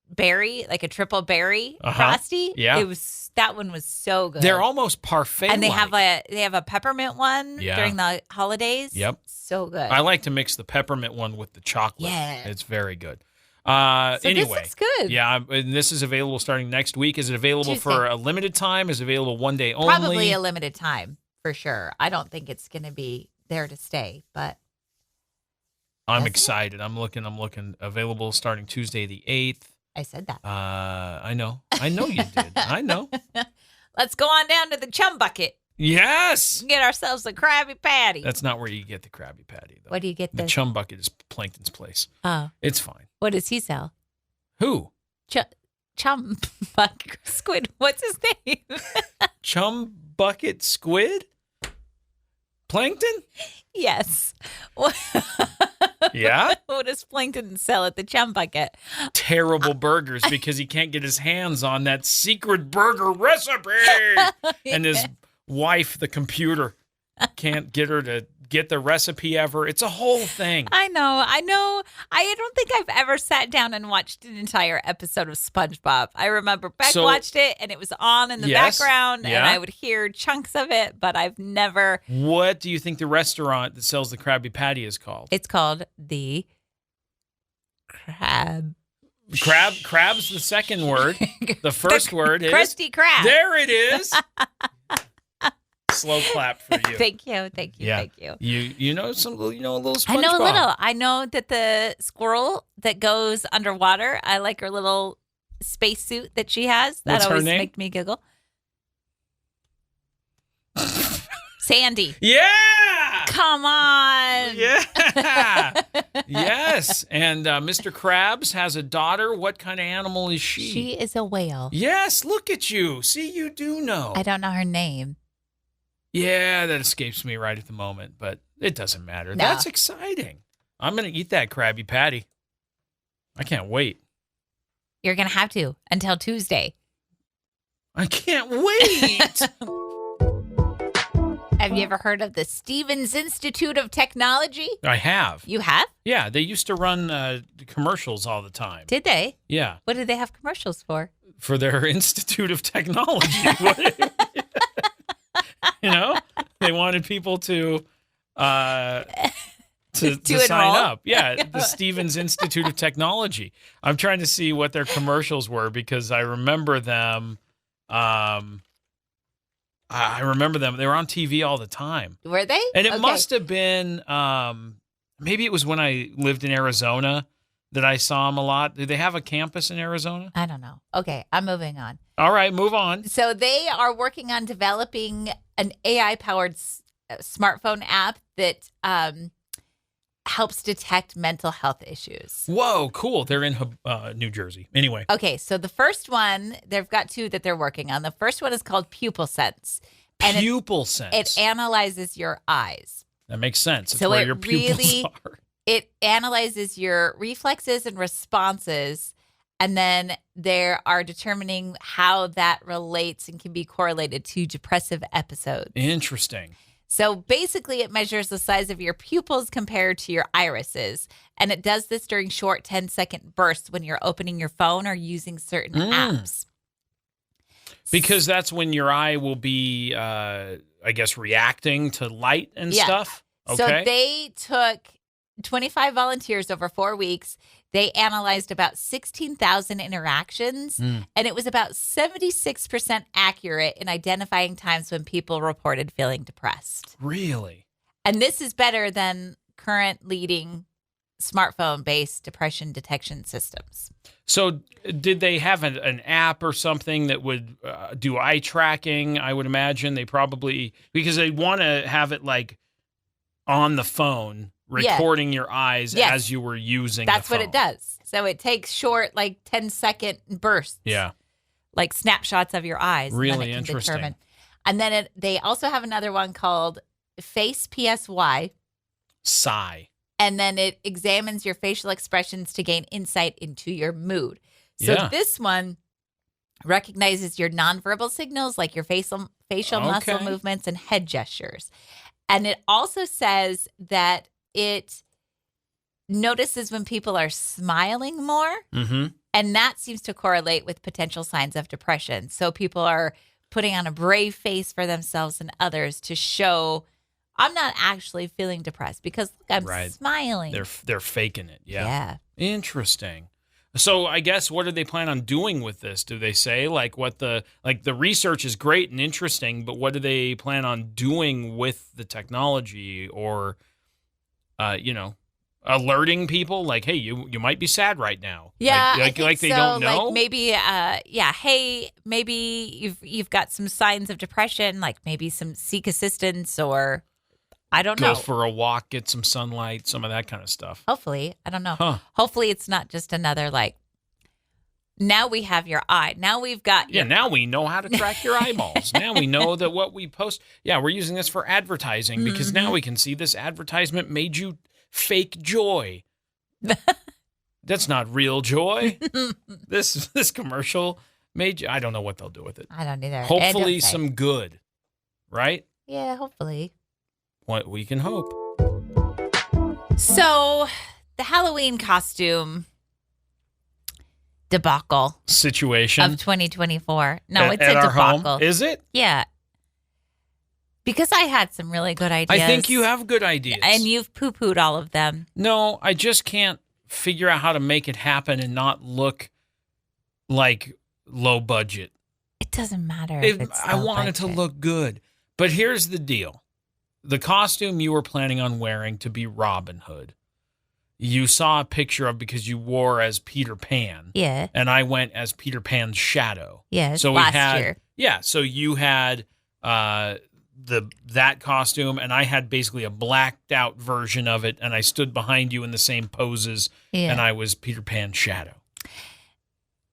berry, like a triple berry frosty. Yeah. That one was so good. They're almost parfait. And they have a peppermint one during the holidays. Yep. So good. I like to mix the peppermint one with the chocolate. Yeah. It's very good. So anyway, this looks good. Yeah, and this is available starting next week. Is it available Tuesday. for a limited time? Is it available one day only? Probably a limited time for sure. I don't think it's going to be there to stay, but I'm excited. I'm looking. Available starting Tuesday the 8th. I said that. I know you did. I know. Let's go on down to the chum bucket. Yes. Get ourselves a Krabby Patty. That's not where you get the Krabby Patty, though. What do you get? The chum bucket is Plankton's place. Oh. It's fine. What does he sell? Who? Chum bucket squid. What's his name? Chum bucket squid? Plankton? Yes. Yeah? What does Plankton sell at the chum bucket? Terrible burgers because he can't get his hands on that secret burger recipe. And his wife, the computer, can't get her to get the recipe ever. It's a whole thing. I know. I don't think I've ever sat down and watched an entire episode of SpongeBob. I remember Beck watched it and it was on in the background and I would hear chunks of it, but I've never. What do you think the restaurant that sells the Krabby Patty is called? It's called the Crab's the second word. The first word is Krusty Krab. There it is. Slow clap for you. Thank you. Yeah. Thank you. You know a little SpongeBob. I know a little. I know that the squirrel that goes underwater, I like her little spacesuit that she has. That What's her always name? makes me giggle. Sandy. Yeah. Come on. Yeah. Yes. And Mr. Krabs has a daughter. What kind of animal is she? She is a whale. Yes. Look at you. See, you do know. I don't know her name. Yeah, that escapes me right at the moment, but it doesn't matter. No. That's exciting. I'm going to eat that Krabby Patty. I can't wait. You're going to have to until Tuesday. I can't wait. Have you ever heard of the Stevens Institute of Technology? I have. You have? Yeah, they used to run commercials all the time. Did they? Yeah. What did they have commercials for? For their Institute of Technology. You know, they wanted people to sign up. Yeah, the Stevens Institute of Technology. I'm trying to see what their commercials were because I remember them. I remember them. They were on TV all the time. Were they? And it must have been maybe it was when I lived in Arizona that I saw them a lot. Do they have a campus in Arizona? I don't know. Okay, I'm moving on. All right, move on. So they are working on developing an AI-powered smartphone app that helps detect mental health issues. Whoa, cool. They're in New Jersey. Anyway. Okay, so the first one, they've got 2 that they're working on. The first one is called Pupil Sense. And Pupil Sense. It analyzes your eyes. That makes sense. It's so where it your pupils really, are. It analyzes your reflexes and responses, and then they are determining how that relates and can be correlated to depressive episodes. Interesting. So basically, it measures the size of your pupils compared to your irises. And it does this during short 10-second bursts when you're opening your phone or using certain apps. Because that's when your eye will be, I guess, reacting to light and stuff. Okay. So they took 25 volunteers over 4 weeks. They analyzed about 16,000 interactions, and it was about 76% accurate in identifying times when people reported feeling depressed. Really? And this is better than current leading smartphone-based depression detection systems. So did they have an app or something that would do eye tracking? I would imagine they probably, because they want to have it like on the phone, recording your eyes as you were using That's the phone. what it does. So it takes short, like 10-second bursts. Yeah. Like snapshots of your eyes. Really and then it can interesting. determine. And then they also have another one called Face PSY. Sigh. And then it examines your facial expressions to gain insight into your mood. So this one recognizes your nonverbal signals like your facial muscle movements and head gestures. And it also says that it notices when people are smiling more. Mm-hmm. And that seems to correlate with potential signs of depression. So people are putting on a brave face for themselves and others to show, I'm not actually feeling depressed because look, I'm smiling. They're faking it. Yeah. Interesting. So I guess what do they plan on doing with this? Do they say like what the research is great and interesting, but what do they plan on doing with the technology, or alerting people like, hey, you might be sad right now? Yeah, like they don't know. Like maybe hey, maybe you've got some signs of depression, like maybe seek assistance, or I don't know. Go for a walk, get some sunlight, some of that kind of stuff. Hopefully. I don't know. Huh. Hopefully it's not just another like, now we have your eye. Now we've got your... now we know how to track your eyeballs. Now we know that what we post, we're using this for advertising because now we can see this advertisement made you fake joy. That's not real joy. This commercial made you... I don't know what they'll do with it. I don't either. Hopefully some good, right? Yeah, hopefully. What we can hope. So, the Halloween costume debacle situation of 2024. No, it's a at our debacle. Home. Is it? Yeah. Because I had some really good ideas. I think you have good ideas. And you've poo-pooed all of them. No, I just can't figure out how to make it happen and not look like low budget. It doesn't matter. I want it to look good. But here's the deal. The costume you were planning on wearing to be Robin Hood, you saw a picture of because you wore as Peter Pan. Yeah. And I went as Peter Pan's shadow. Yeah, so last year. Yeah, so you had that costume, and I had basically a blacked out version of it, and I stood behind you in the same poses, and I was Peter Pan's shadow.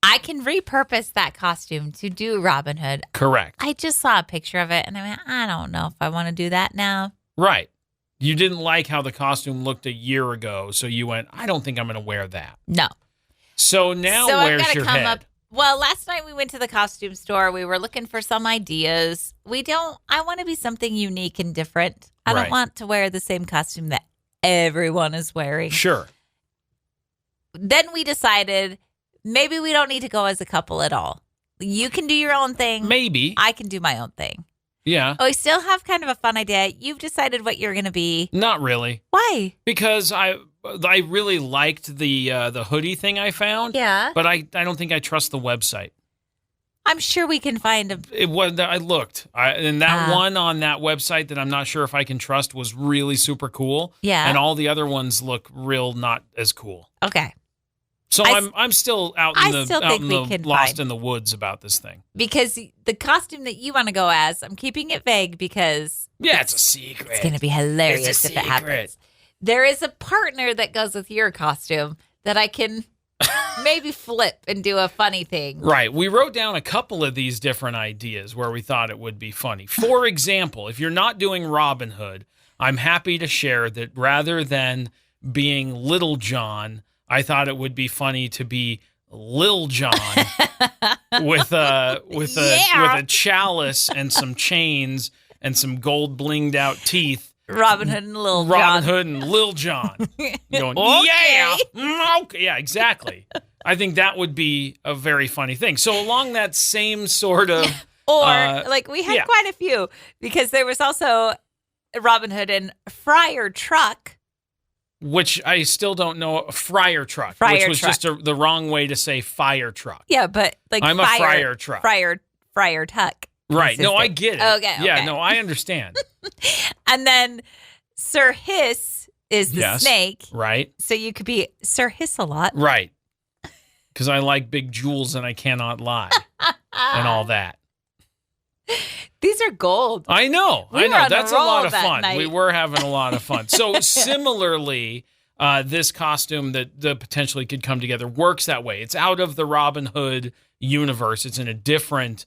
I can repurpose that costume to do Robin Hood. Correct. I just saw a picture of it, and I went, I don't know if I want to do that now. Right. You didn't like how the costume looked a year ago, so you went, I don't think I'm going to wear that. No. So now where's your head? Well, last night we went to the costume store. We were looking for some ideas. I want to be something unique and different. I don't want to wear the same costume that everyone is wearing. Sure. Then we decided maybe we don't need to go as a couple at all. You can do your own thing. Maybe. I can do my own thing. Yeah. Oh, we still have kind of a fun idea. You've decided what you're going to be. Not really. Why? Because I really liked the hoodie thing I found. Yeah. But I don't think I trust the website. I'm sure we can find I looked. And that one on that website that I'm not sure if I can trust was really super cool. Yeah. And all the other ones look real not as cool. Okay. So I'm still out in the lost in the woods about this thing. Because the costume that you want to go as, I'm keeping it vague because it's a secret. It's going to be hilarious if it happens. There is a partner that goes with your costume that I can maybe flip and do a funny thing. Right. We wrote down a couple of these different ideas where we thought it would be funny. For example, if you're not doing Robin Hood, I'm happy to share that rather than being Little John, I thought it would be funny to be Lil John with a chalice and some chains and some gold blinged out teeth. Robin Hood and Lil John. Robin Hood and Lil John. Going, yeah, exactly. I think that would be a very funny thing. So along that same sort of... we had quite a few, because there was also Robin Hood and Friar Truck. which I still don't know, a fryer truck, which was just the wrong way to say fire truck. Yeah, but like I'm a fryer truck. Fryer tuck. Right. No, I get it. Okay. Yeah, no, I understand. And then Sir Hiss is the snake. Right. So you could be Sir Hiss-a-lot. Right. Because I like big jewels and I cannot lie and all that. These are gold. I know. That's a lot of fun. Night. We were having a lot of fun. So similarly, this costume that potentially could come together works that way. It's out of the Robin Hood universe. It's in a different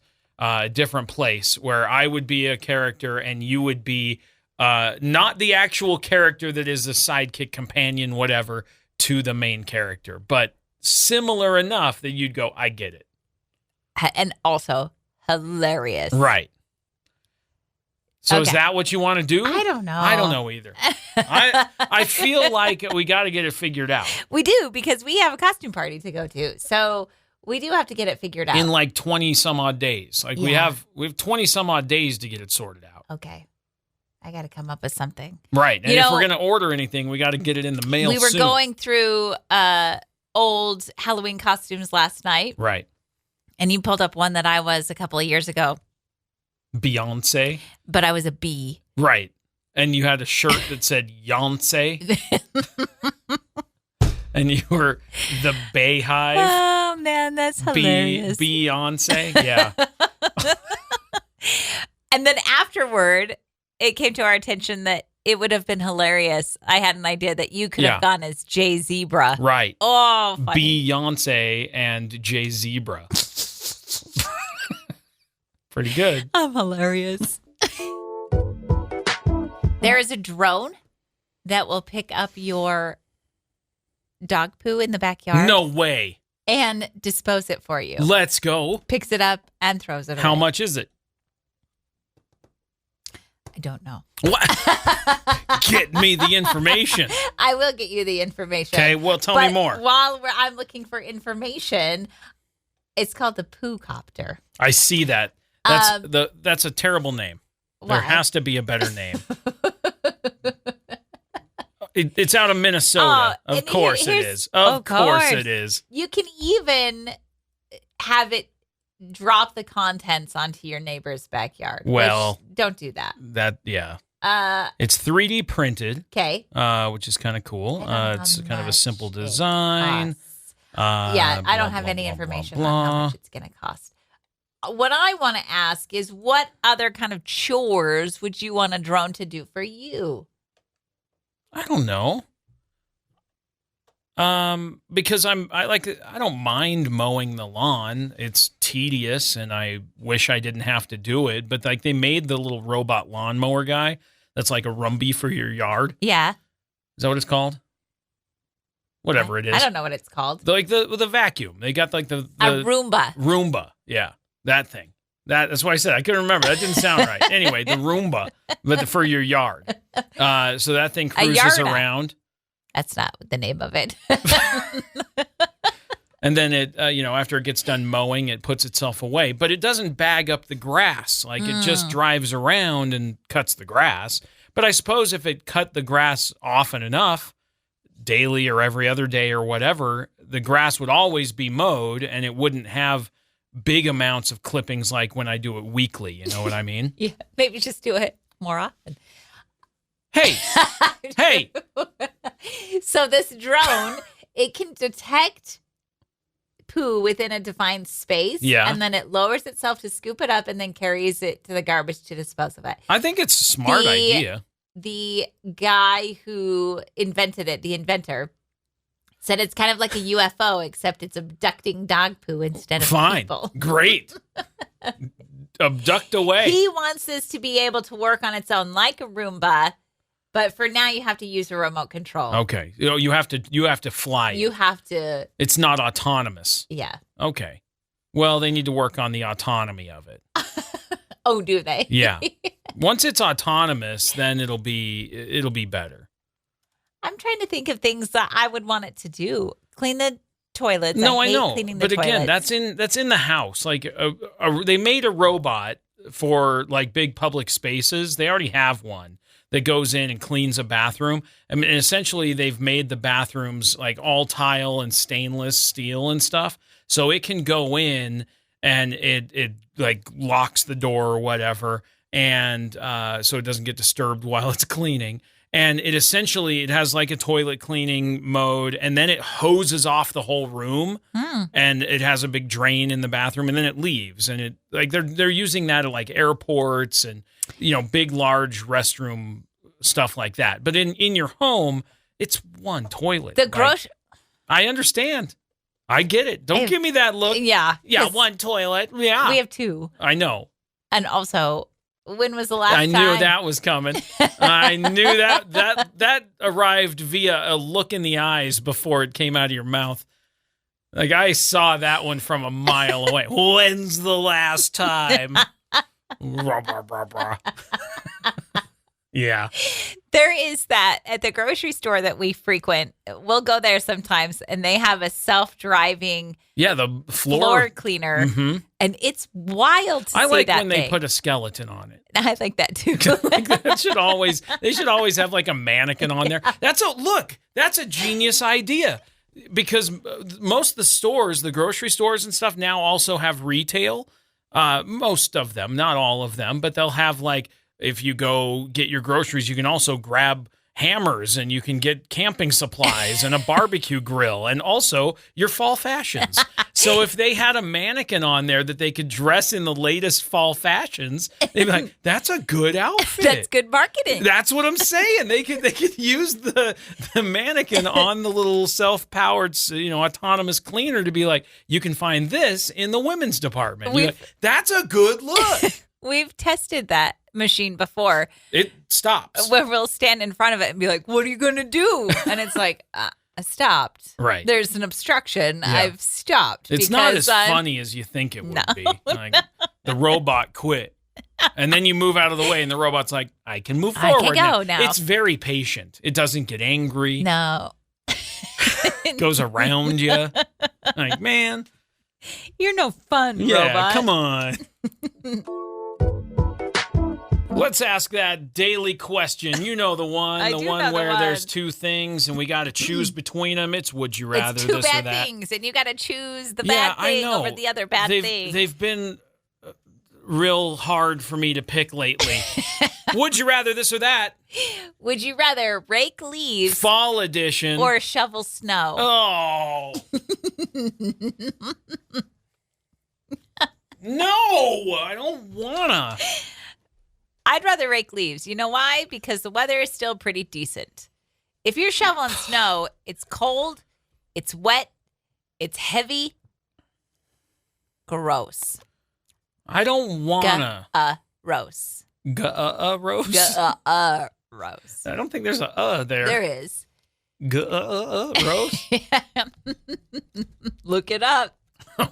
place where I would be a character and you would be not the actual character that is the sidekick, companion, whatever, to the main character, but similar enough that you'd go, I get it. And also hilarious. Right. So is that what you want to do? I don't know. I don't know either. I feel like we got to get it figured out. We do, because we have a costume party to go to. So we do have to get it figured out. In like 20 some odd days. Like we have 20 some odd days to get it sorted out. Okay. I got to come up with something. Right. And if we're going to order anything, we got to get it in the mail soon. We were going through old Halloween costumes last night. Right. And you pulled up one that I was a couple of years ago. Beyonce. But I was a bee. Right. And you had a shirt that said Yonsei. And you were the Bayhive. Oh, man, that's hilarious. Beyonce. Yeah. And then afterward, it came to our attention that it would have been hilarious. I had an idea that you could have gone as Jay Zebra. Right. Oh, funny. Beyonce and Jay Zebra. Pretty good. I'm hilarious. There is a drone that will pick up your dog poo in the backyard. No way. And dispose it for you. Let's go. Picks it up and throws it away. How much is it? I don't know. What? Get me the information. I will get you the information. Okay, well, tell me more. While I'm looking for information, it's called the Poo Copter. I see that. That's a terrible name. Why? There has to be a better name. It's out of Minnesota. Of course it is. Of course it is. You can even have it drop the contents onto your neighbor's backyard. Well, don't do that. It's 3D printed. Okay. Which is kind of cool. It's kind of a simple design. I don't have any information on how much it's going to cost. What I want to ask is, what other kind of chores would you want a drone to do for you? I don't know. Because I don't mind mowing the lawn. It's tedious and I wish I didn't have to do it. But like they made the little robot lawnmower guy that's like a Rumpy for your yard. Yeah. Is that what it's called? Whatever it is. I don't know what it's called. Like the vacuum. They got like the a Roomba. Roomba. Yeah. That thing. That's why I said I couldn't remember. That didn't sound right. Anyway, the Roomba, but for your yard. So that thing cruises around. That's not the name of it. And then it, after it gets done mowing, it puts itself away. But it doesn't bag up the grass. Like it just drives around and cuts the grass. But I suppose if it cut the grass often enough, daily or every other day or whatever, the grass would always be mowed and it wouldn't have big amounts of clippings like when I do it weekly. You know what I mean? Yeah, maybe just do it more often. Hey. So this drone, it can detect poo within a defined space. Yeah. And then it lowers itself to scoop it up and then carries it to the garbage to dispose of it. I think it's a smart idea. The guy who invented it, the inventor, said it's kind of like a UFO, except it's abducting dog poo instead of people. Great. Abduct away. He wants this to be able to work on its own like a Roomba, but for now you have to use a remote control. Okay. You have to fly. You have to. It's not autonomous. Yeah. Okay. Well, they need to work on the autonomy of it. Oh, do they? Yeah. Once it's autonomous, then it'll be better. I'm trying to think of things that I would want it to do. Clean the toilets. No, I know. But again, that's in the house. Like they made a robot for like big public spaces. They already have one that goes in and cleans a bathroom. I mean, essentially, they've made the bathrooms like all tile and stainless steel and stuff. So it can go in and it like locks the door or whatever. And so it doesn't get disturbed while it's cleaning. And it has like a toilet cleaning mode, and then it hoses off the whole room, and it has a big drain in the bathroom, and then it leaves. And it like they're using that at like airports and big large restroom stuff like that. But in your home, it's one toilet. I understand. I get it. Don't give me that look. Yeah, one toilet. Yeah, we have two. I know. And also, when was the last time? I knew that was coming. I knew that arrived via a look in the eyes before it came out of your mouth. Like, I saw that one from a mile away. When's the last time? Yeah. There is that at the grocery store that we frequent. We'll go there sometimes, and they have a self-driving the floor cleaner, and it's wild to see I like that when they put a skeleton on it. I like that too. They should always have like a mannequin on there. That's a genius idea, because most of the stores, the grocery stores and stuff now also have retail. Most of them, not all of them, but they'll have like, if you go get your groceries, you can also grab hammers, and you can get camping supplies and a barbecue grill, and also your fall fashions. So if they had a mannequin on there that they could dress in the latest fall fashions, they'd be like, that's a good outfit. That's good marketing. That's what I'm saying. They could use the mannequin on the little self-powered, autonomous cleaner to be like, you can find this in the women's department. That's a good look. We've tested that machine before. It stops. Where we'll stand in front of it and be like, what are you going to do? And it's like, I stopped. Right. There's an obstruction. Yeah. I've stopped. It's not as funny as you think it would be. Like, the robot quit. And then you move out of the way, and the robot's like, I can move forward. I can go now. It's very patient. It doesn't get angry. No. Goes around you. Like, man. You're no fun, yeah, robot. Come on. Let's ask that daily question. You know the one. Where there's two things and we got to choose between them. It's would you rather, it's two this or bad that. things, and you got to choose the bad thing over the other bad thing. They've been real hard for me to pick lately. Would you rather this or that? Would you rather rake leaves, fall edition, or shovel snow? Oh. No, I don't wanna. I'd rather rake leaves. You know why? Because the weather is still pretty decent. If you're shoveling snow, it's cold, it's wet, it's heavy. Gross. I don't wanna. Gross. Gross? Gross. I don't think there's a there. There is. Gross? Look it up.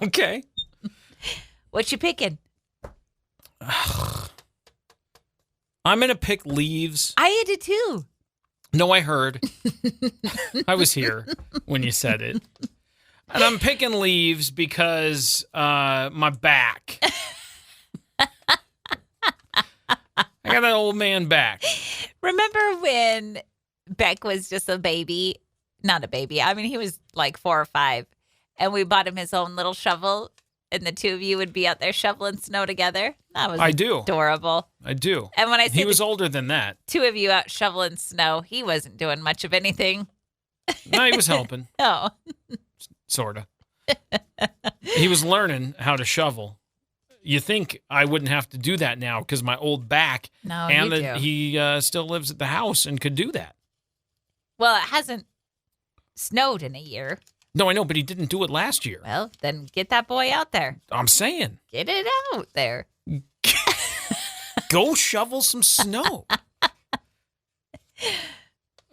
Okay. What you picking? I'm going to pick leaves. I did too. No, I heard. I was here when you said it. And I'm picking leaves because my back. I got an old man back. Remember when Beck was just a baby? Not a baby. I mean, he was like 4 or 5. And we bought him his own little shovel. And the two of you would be out there shoveling snow together. That was adorable. I do. And when I say he was older than that. 2 of you out shoveling snow, he wasn't doing much of anything. No, he was helping. Oh. Sort of. He was learning how to shovel. You think I wouldn't have to do that now because my old back. No, and you do. He still lives at the house and could do that. Well, it hasn't snowed in a year. No, I know, but he didn't do it last year. Well, then get that boy out there. I'm saying. Get it out there. Go shovel some snow.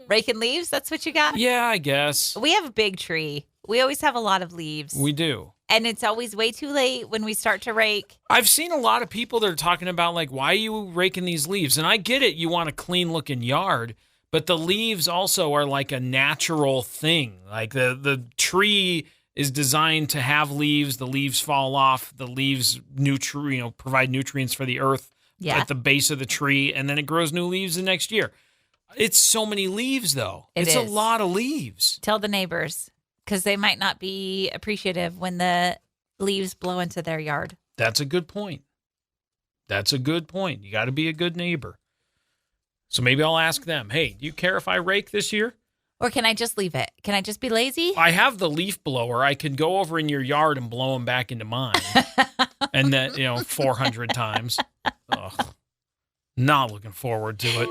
Raking leaves? That's what you got? Yeah, I guess. We have a big tree. We always have a lot of leaves. We do. And it's always way too late when we start to rake. I've seen a lot of people that are talking about, like, why are you raking these leaves? And I get it. You want a clean-looking yard. But the leaves also are like a natural thing. Like the tree is designed to have leaves. The leaves fall off. The leaves provide nutrients for the earth at the base of the tree, and then it grows new leaves the next year. It's so many leaves, though. It's a lot of leaves. Tell the neighbors, because they might not be appreciative when the leaves blow into their yard. That's a good point. You got to be a good neighbor. So maybe I'll ask them, hey, do you care if I rake this year? Or can I just leave it? Can I just be lazy? I have the leaf blower. I could go over in your yard and blow them back into mine. And then, 400 times. Ugh. Not looking forward to it.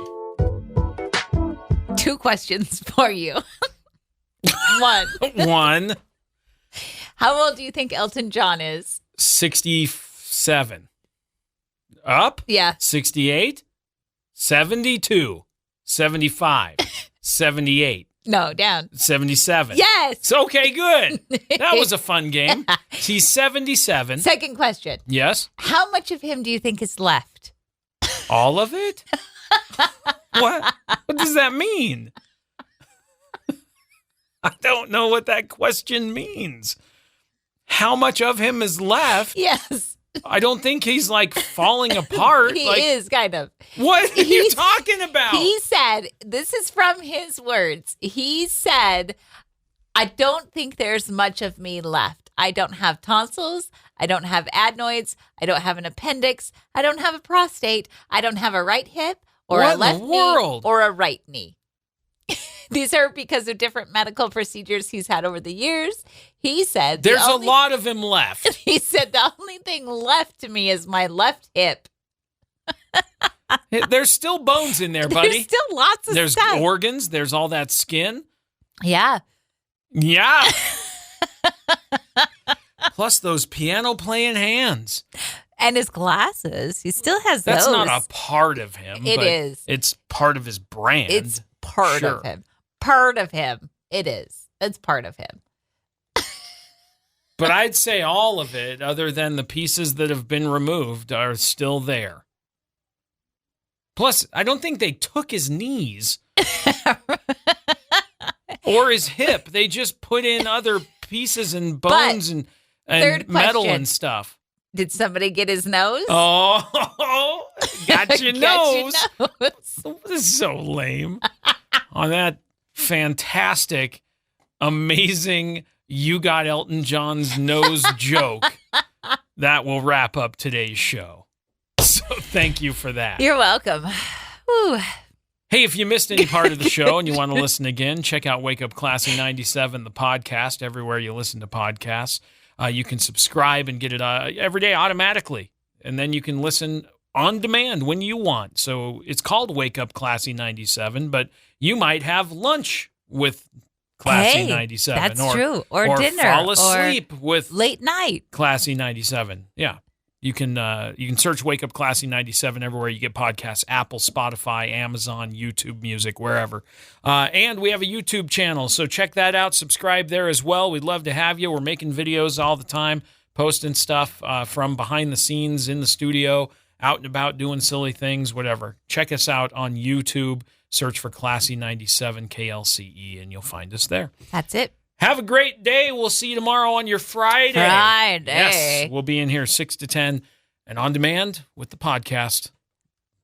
2 questions for you. One. How old do you think Elton John is? 67. Up? Yeah. 68? 72. 75. 78. No, down. 77. Yes. Okay, good. That was a fun game. He's 77. Second question. Yes. How much of him do you think is left? All of it? What does that mean? I don't know what that question means. How much of him is left? Yes. I don't think he's falling apart. He is kind of. What are you talking about? He said, this is from his words. He said, I don't think there's much of me left. I don't have tonsils. I don't have adenoids. I don't have an appendix. I don't have a prostate. I don't have a right hip or a left knee or a right knee. These are because of different medical procedures he's had over the years. He said there's a lot of him left. He said the only thing left to me is my left hip. There's still bones in there, buddy. There's still lots of There's stuff. organs. There's all that skin. Yeah. Yeah. Plus those piano playing hands. And his glasses. He still has those. That's not a part of him. It is. It's part of his brand. It's part of him. Part of him. It is. It's part of him. But I'd say all of it, other than the pieces that have been removed, are still there. Plus, I don't think they took his knees or his hip. They just put in other pieces and bones and metal and stuff. Did somebody get his nose? Oh, got your nose. This is so lame. On that fantastic, amazing, you got Elton John's nose joke, that will wrap up today's show. So thank you for that. You're welcome. Whew. Hey, if you missed any part of the show and you want to listen again, check out Wake Up Classy 97, the podcast, everywhere you listen to podcasts. You can subscribe and get it every day automatically. And then you can listen on demand when you want. So it's called Wake Up Classy 97, but you might have lunch with Classy 97. That's true. Or dinner. Fall asleep with late night. Classy 97. Yeah. You can search Wake Up Classy 97 everywhere you get podcasts, Apple, Spotify, Amazon, YouTube Music, wherever. And we have a YouTube channel, so check that out. Subscribe there as well. We'd love to have you. We're making videos all the time, posting stuff from behind the scenes in the studio, out and about doing silly things, whatever. Check us out on YouTube. Search for Classy 97 KLCE, and you'll find us there. That's it. Have a great day. We'll see you tomorrow on your Friday. Yes, we'll be in here 6 to 10 and on demand with the podcast.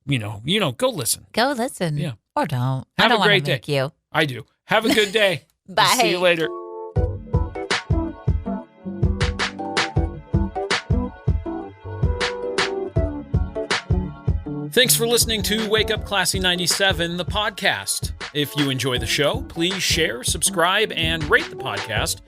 You know, go listen. Go listen. Yeah. Or don't. Have I don't a great want to make day. you. I do. Have a good day. Bye. See you later. Thanks for listening to Wake Up Classy 97, the podcast. If you enjoy the show, please share, subscribe, and rate the podcast.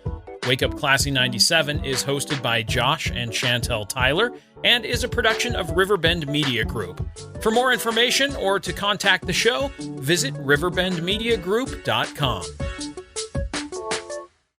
Wake Up Classy 97 is hosted by Josh and Chantel Tyler and is a production of Riverbend Media Group. For more information or to contact the show, visit riverbendmediagroup.com.